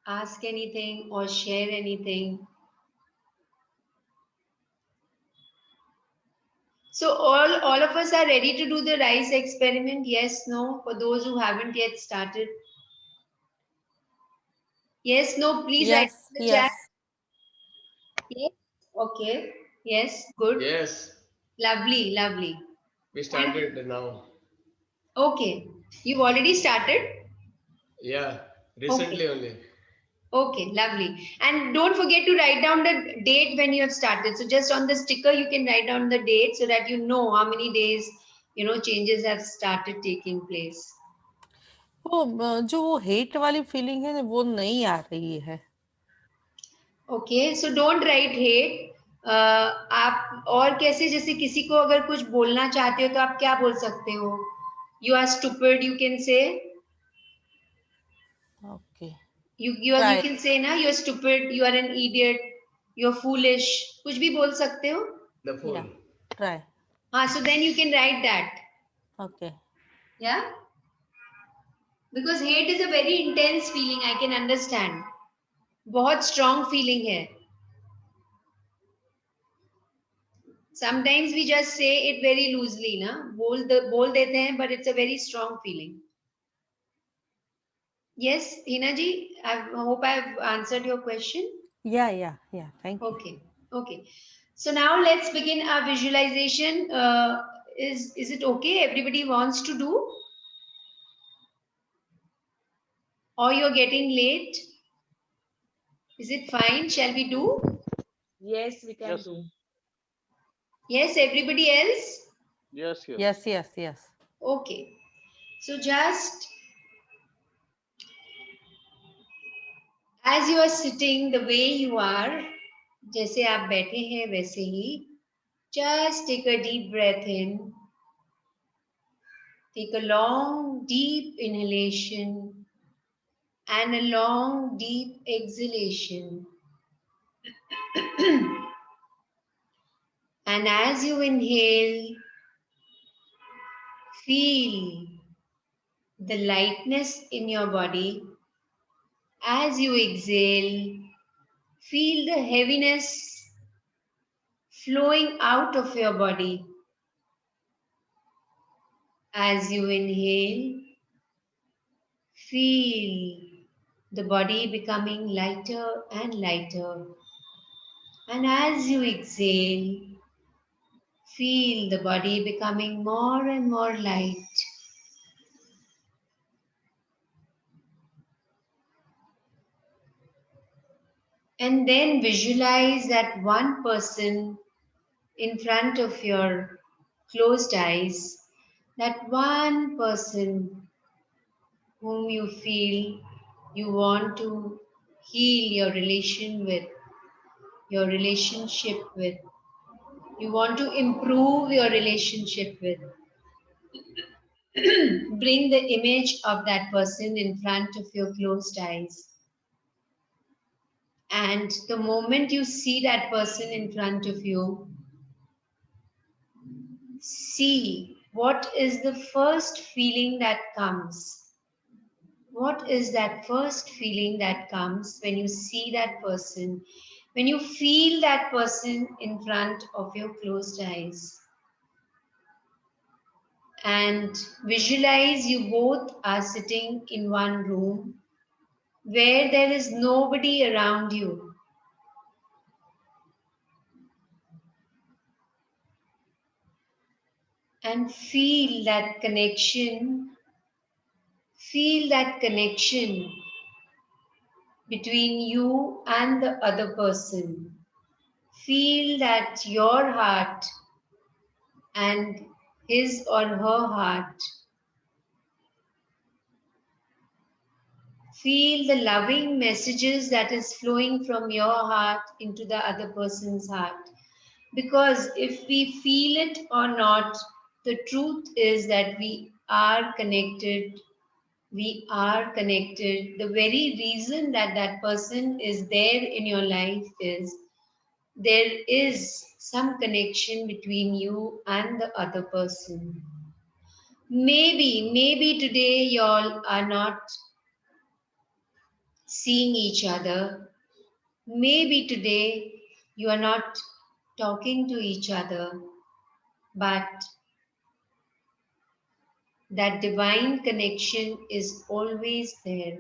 S1: ask anything or share anything? So all of us are ready to do the rice experiment? Yes, no? For those who haven't yet started. Yes, no? Please write in the chat. Yes. Okay. Yes. Good.
S8: Yes.
S1: Lovely, lovely.
S8: We started now.
S1: Okay. You've already started?
S8: Yeah, recently only.
S1: Okay, lovely. And don't forget to write down the date when you have started. So just on the sticker, you can write down the date so that you know how many days, changes have started taking place.
S5: वो जो वो hate वाली feeling है ना वो नहीं आ रही है.
S1: Okay, so don't write hate. आप और कैसे, जैसे किसी को अगर कुछ बोलना चाहते हो तो आप क्या बोल सकते हो? You are stupid, you can say.
S5: Okay.
S1: You
S5: Try.
S1: can say ना, you are stupid, you are an idiot, you are foolish. कुछ भी बोल सकते हो?
S8: The fool.
S5: Yeah. Try.
S1: So then you can write that.
S5: Okay.
S1: Yeah. Because hate is a very intense feeling. I can understand. बहुत strong feeling है. Sometimes we just say it very loosely, ना? बोल देते हैं, but it's a very strong feeling. Yes, Hina ji, I hope I've answered your question.
S5: Yeah. Thank you.
S1: Okay. So now let's begin our visualization. Is it okay? Everybody wants to do? Or you're getting late? Is it fine? Shall we do?
S6: Yes, we can
S7: Yes.
S6: do.
S1: Yes, everybody else?
S5: Yes.
S1: Okay. So just as you are sitting the way you are, जैसे आप बैठे हैं वैसे ही, just take a deep breath in. Take a long, deep inhalation and a long, deep exhalation. And as you inhale, feel the lightness in your body. As you exhale, feel the heaviness flowing out of your body. As you inhale, feel the body becoming lighter and lighter. And as you exhale, feel the body becoming more and more light. And then visualize that one person in front of your closed eyes, that one person whom you feel you want to heal your relationship with. You want to improve your relationship with. Bring the image of that person in front of your closed eyes. And the moment you see that person in front of you, see what is the first feeling that comes. What is that first feeling that comes when you see that person, when you feel that person in front of your closed eyes? And visualize you both are sitting in one room where there is nobody around you. And feel that connection between you and the other person. Feel that your heart and his or her heart. Feel the loving messages that is flowing from your heart into the other person's heart. Because if we feel it or not, the truth is that we are connected. We are connected. The very reason that that person is there in your life is there is some connection between you and the other person. Maybe today y'all are not seeing each other. Maybe today you are not talking to each other, but that divine connection is always there.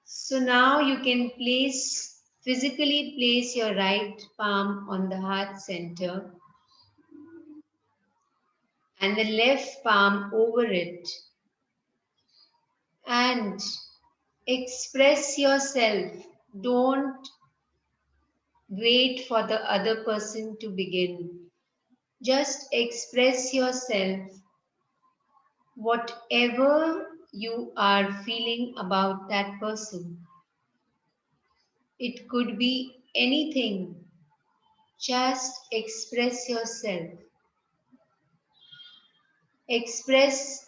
S1: So now you can place Physically place your right palm on the heart center and the left palm over it, and express yourself. Don't wait for the other person to begin. Just express yourself, whatever you are feeling about that person. It could be anything. Just express yourself. Express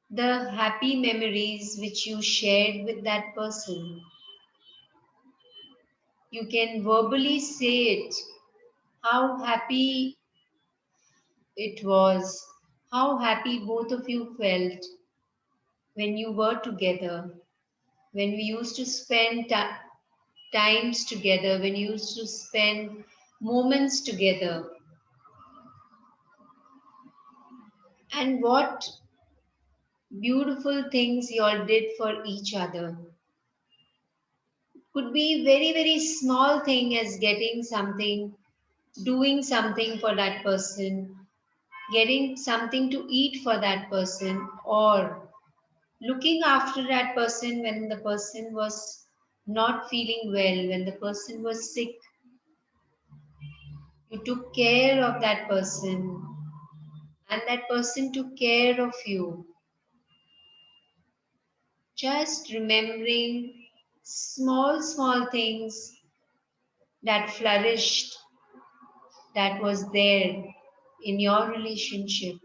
S1: the happy memories which you shared with that person. You can verbally say it, how happy it was, how happy both of you felt when you were together, when we used to spend times together, when you used to spend moments together, and what beautiful things you all did for each other. Could be very, very small thing as getting something, doing something for that person, getting something to eat for that person, or looking after that person when the person was not feeling well, when the person was sick. You took care of that person and that person took care of you. Just remembering small, small things that flourished, that was there in your relationship.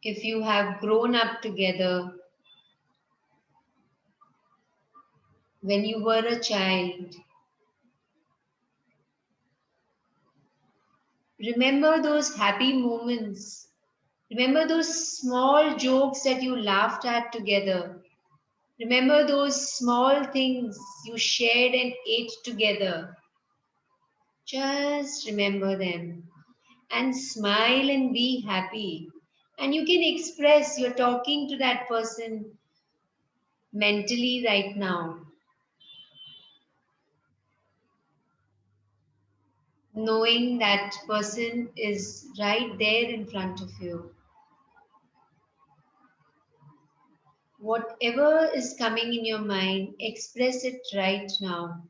S1: If you have grown up together when you were a child, remember those happy moments. Remember those small jokes that you laughed at together. Remember those small things you shared and ate together. Just remember them and smile and be happy. And you can express you're talking to that person mentally right now, knowing that person is right there in front of you. Whatever is coming in your mind, express it right now.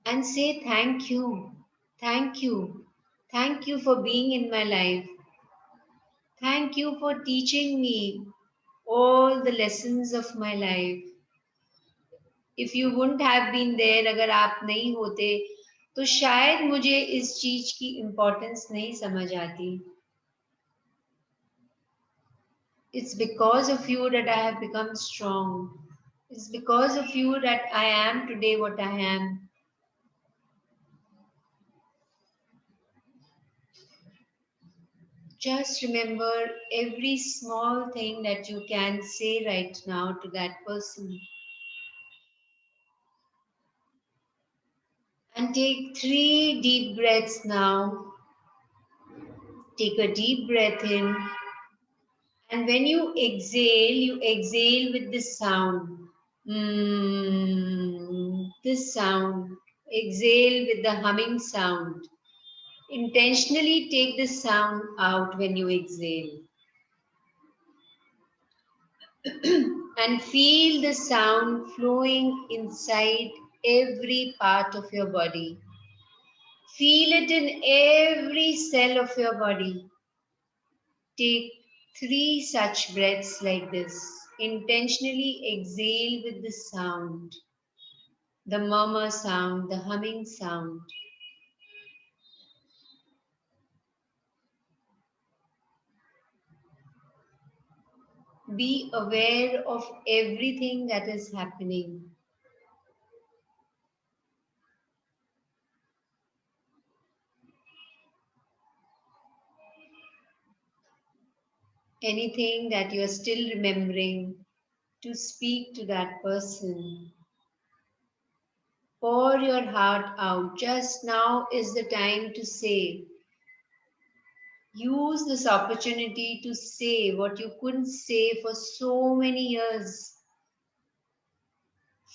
S1: And say thank you, thank you, thank you for being in my life. Thank you for teaching me all the lessons of my life. If you wouldn't have been there, अगर आप नहीं होते, तो शायद मुझे इस चीज की importance नहीं समझ आती. It's because of you that I have become strong. It's because of you that I am today what I am. Just remember every small thing that you can say right now to that person. And take 3 deep breaths now. Take a deep breath in. And when you exhale with this sound. This sound. Exhale with the humming sound. Intentionally take this sound out when you exhale. And feel the sound flowing inside every part of your body. Feel it in every cell of your body. Take 3 such breaths like this. Intentionally exhale with the sound, the murmur sound, the humming sound. Be aware of everything that is happening. Anything that you are still remembering, to speak to that person. Pour your heart out. Just now is the time to say, Use this opportunity to say what you couldn't say for so many years.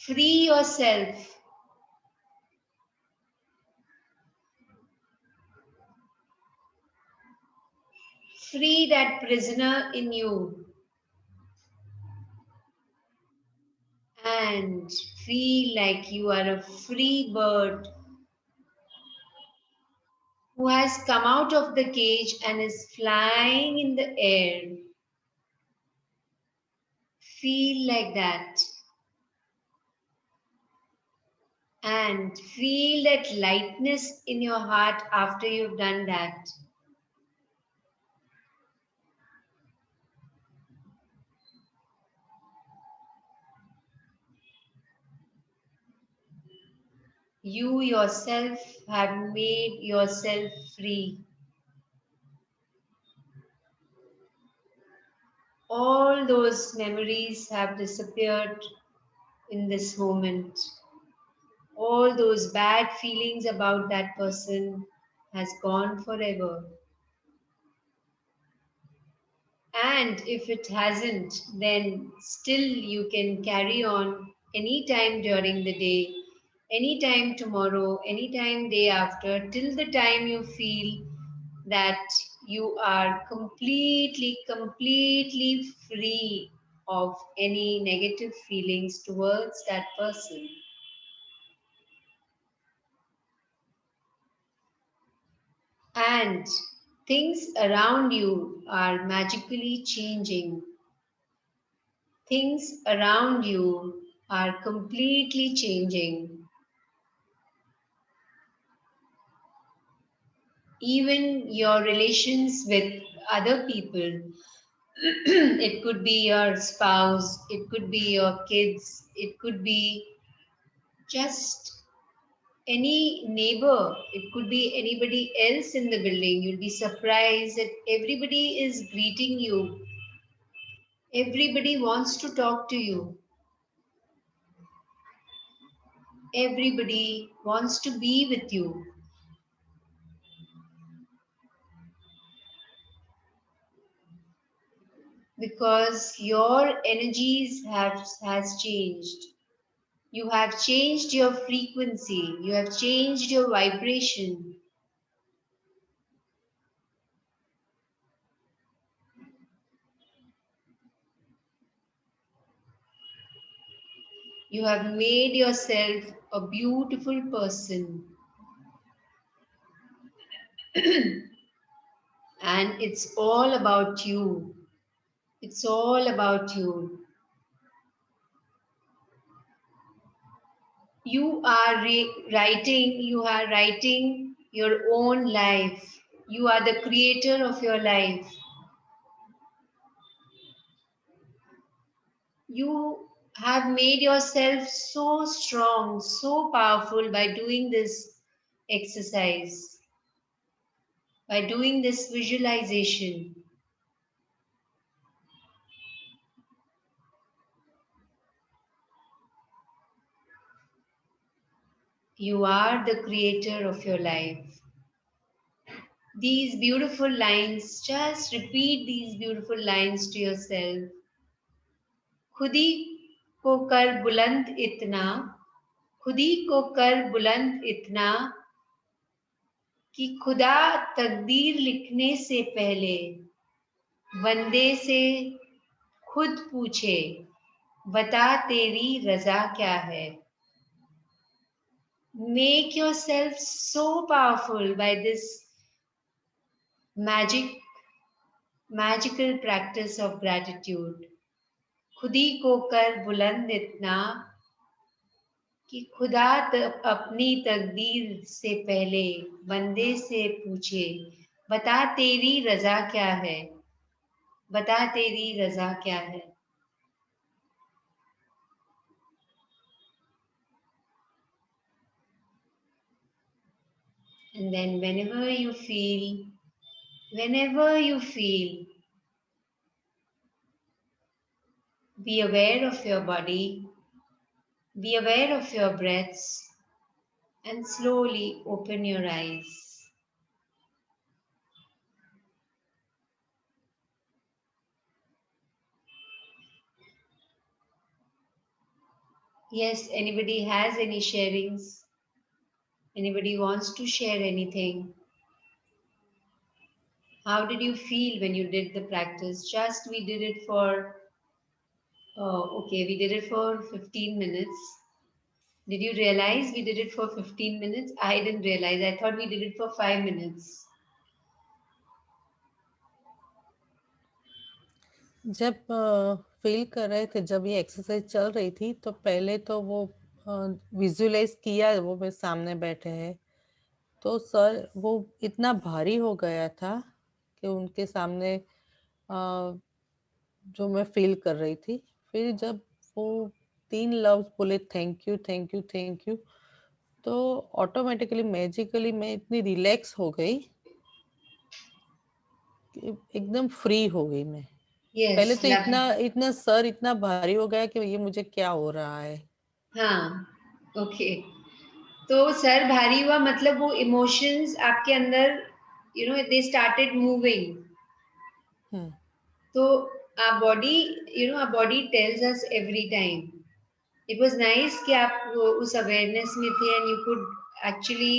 S1: Free yourself. Free that prisoner in you. And feel like you are a free bird who has come out of the cage and is flying in the air. Feel like that. And feel that lightness in your heart after you've done that. You yourself have made yourself free. All those memories have disappeared in this moment. All those bad feelings about that person has gone forever. And if it hasn't, then still you can carry on anytime during the day, anytime tomorrow, anytime day after, till the time you feel that you are completely free of any negative feelings towards that person. And things around you are magically changing. Things around you are completely changing. Even your relations with other people, it could be your spouse, it could be your kids, it could be just any neighbor, it could be anybody else in the building. You'll be surprised that everybody is greeting you. Everybody wants to talk to you. Everybody wants to be with you. Because your energies has changed. You have changed your frequency. You have changed your vibration. You have made yourself a beautiful person. And it's all about you. It's all about you. You are writing your own life. You are the creator of your life. You have made yourself so strong, so powerful by doing this exercise, by doing this visualization. You are the creator of your life. These beautiful lines, just repeat these beautiful lines to yourself. खुदी को कर बुलंद इतना, खुदी को कर बुलंद इतना कि खुदा तकदीर लिखने से पहले बंदे से खुद पूछे, बता तेरी रजा क्या है. Make yourself so powerful by this magical practice of gratitude. खुदी को कर बुलंद इतना कि खुदा अपनी तकदीर से पहले बंदे से पूछे, बता तेरी रजा क्या है, बता तेरी रजा क्या है. And then whenever you feel, be aware of your body, be aware of your breaths, and slowly open your eyes. Yes, anybody has any sharings? Anybody wants to share anything? How did you feel when you did the practice? Just we did it for, oh, okay, we did it for 15 minutes. Did you realize we did it for 15 minutes? I didn't realize. I thought we did it for 5 minutes.
S5: जब feel कर रहे थे, जब ये exercise चल रही थी, तो पहले तो वो विजुअलाइज किया, वो मेरे सामने बैठे हैं, तो सर वो इतना भारी हो गया था कि उनके सामने जो मैं फील कर रही थी, फिर जब वो 3 लफ्ज बोले thank you thank you thank you, तो ऑटोमेटिकली मैजिकली मैं इतनी रिलैक्स हो गई कि एकदम फ्री हो गई मैं। पहले
S1: Yes,
S5: तो
S1: lovely.
S5: इतना सर इतना भारी हो गया कि ये मुझे क्या हो रहा है।
S1: हाँ, ओके। तो सर भारी हुआ मतलब वो इमोशंस आपके अंदर, you know, they started moving. So our body, you know, our body tells us every time. It was nice कि आप उस awareness में थे and you could actually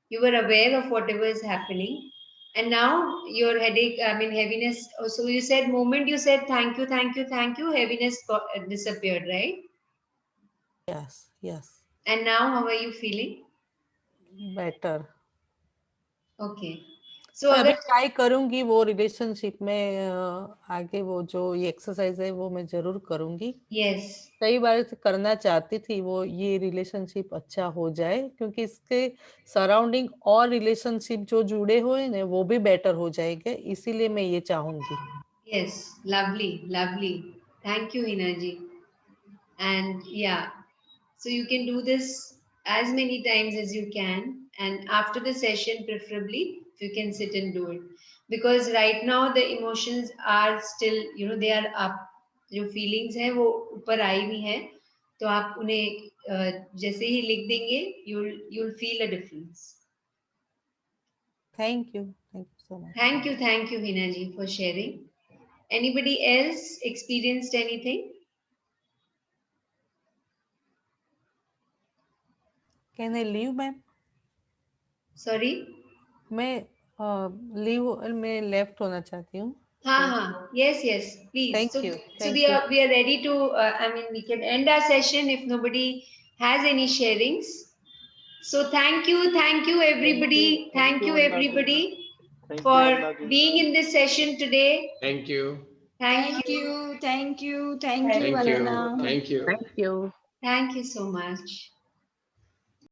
S1: you were aware of whatever is happening. And now your headache, I mean heaviness. So you said moment you said thank you, thank you, thank you, heaviness disappeared, right?
S5: Yes, yes.
S1: And now how are you feeling?
S5: Better.
S1: Okay. So
S5: मैं अभी
S1: अगर
S5: try करूंगी वो relationship में आगे वो जो ये एक्सरसाइज है वो मैं जरूर करूंगी।
S1: yes,
S5: कई बार से करना चाहती थी वो ये रिलेशनशिप अच्छा हो जाए, क्योंकि इसके सराउंडिंग और रिलेशनशिप जो जुड़े हुए हैं वो भी बेटर हो जाएंगे, इसीलिए मैं ये चाहूंगी।
S1: yes, lovely, lovely. Thank you, Hina ji. And yeah, so you can do this as many times as you can, and after the session preferably if you can sit and do it, because right now the emotions are still, you know, they are up. जो feelings है वो ऊपर आई हुई है, तो आप उन्हें जैसे ही लिख देंगे you'll feel a difference.
S5: Thank you so much.
S1: Thank you Hina ji for sharing. Anybody else experienced anything?
S5: Can I leave, ma'am?
S1: Sorry?
S5: मैं लीव में लेफ्ट होना चाहती हूँ।
S1: हाँ, yes, please.
S5: Thank you.
S1: So we are ready to, I mean, we can end our session if nobody has any sharings. So thank you everybody. Thank you everybody for being in this session today.
S8: Thank you.
S1: Thank you.
S8: Thank you.
S3: Thank you.
S1: Thank you so much.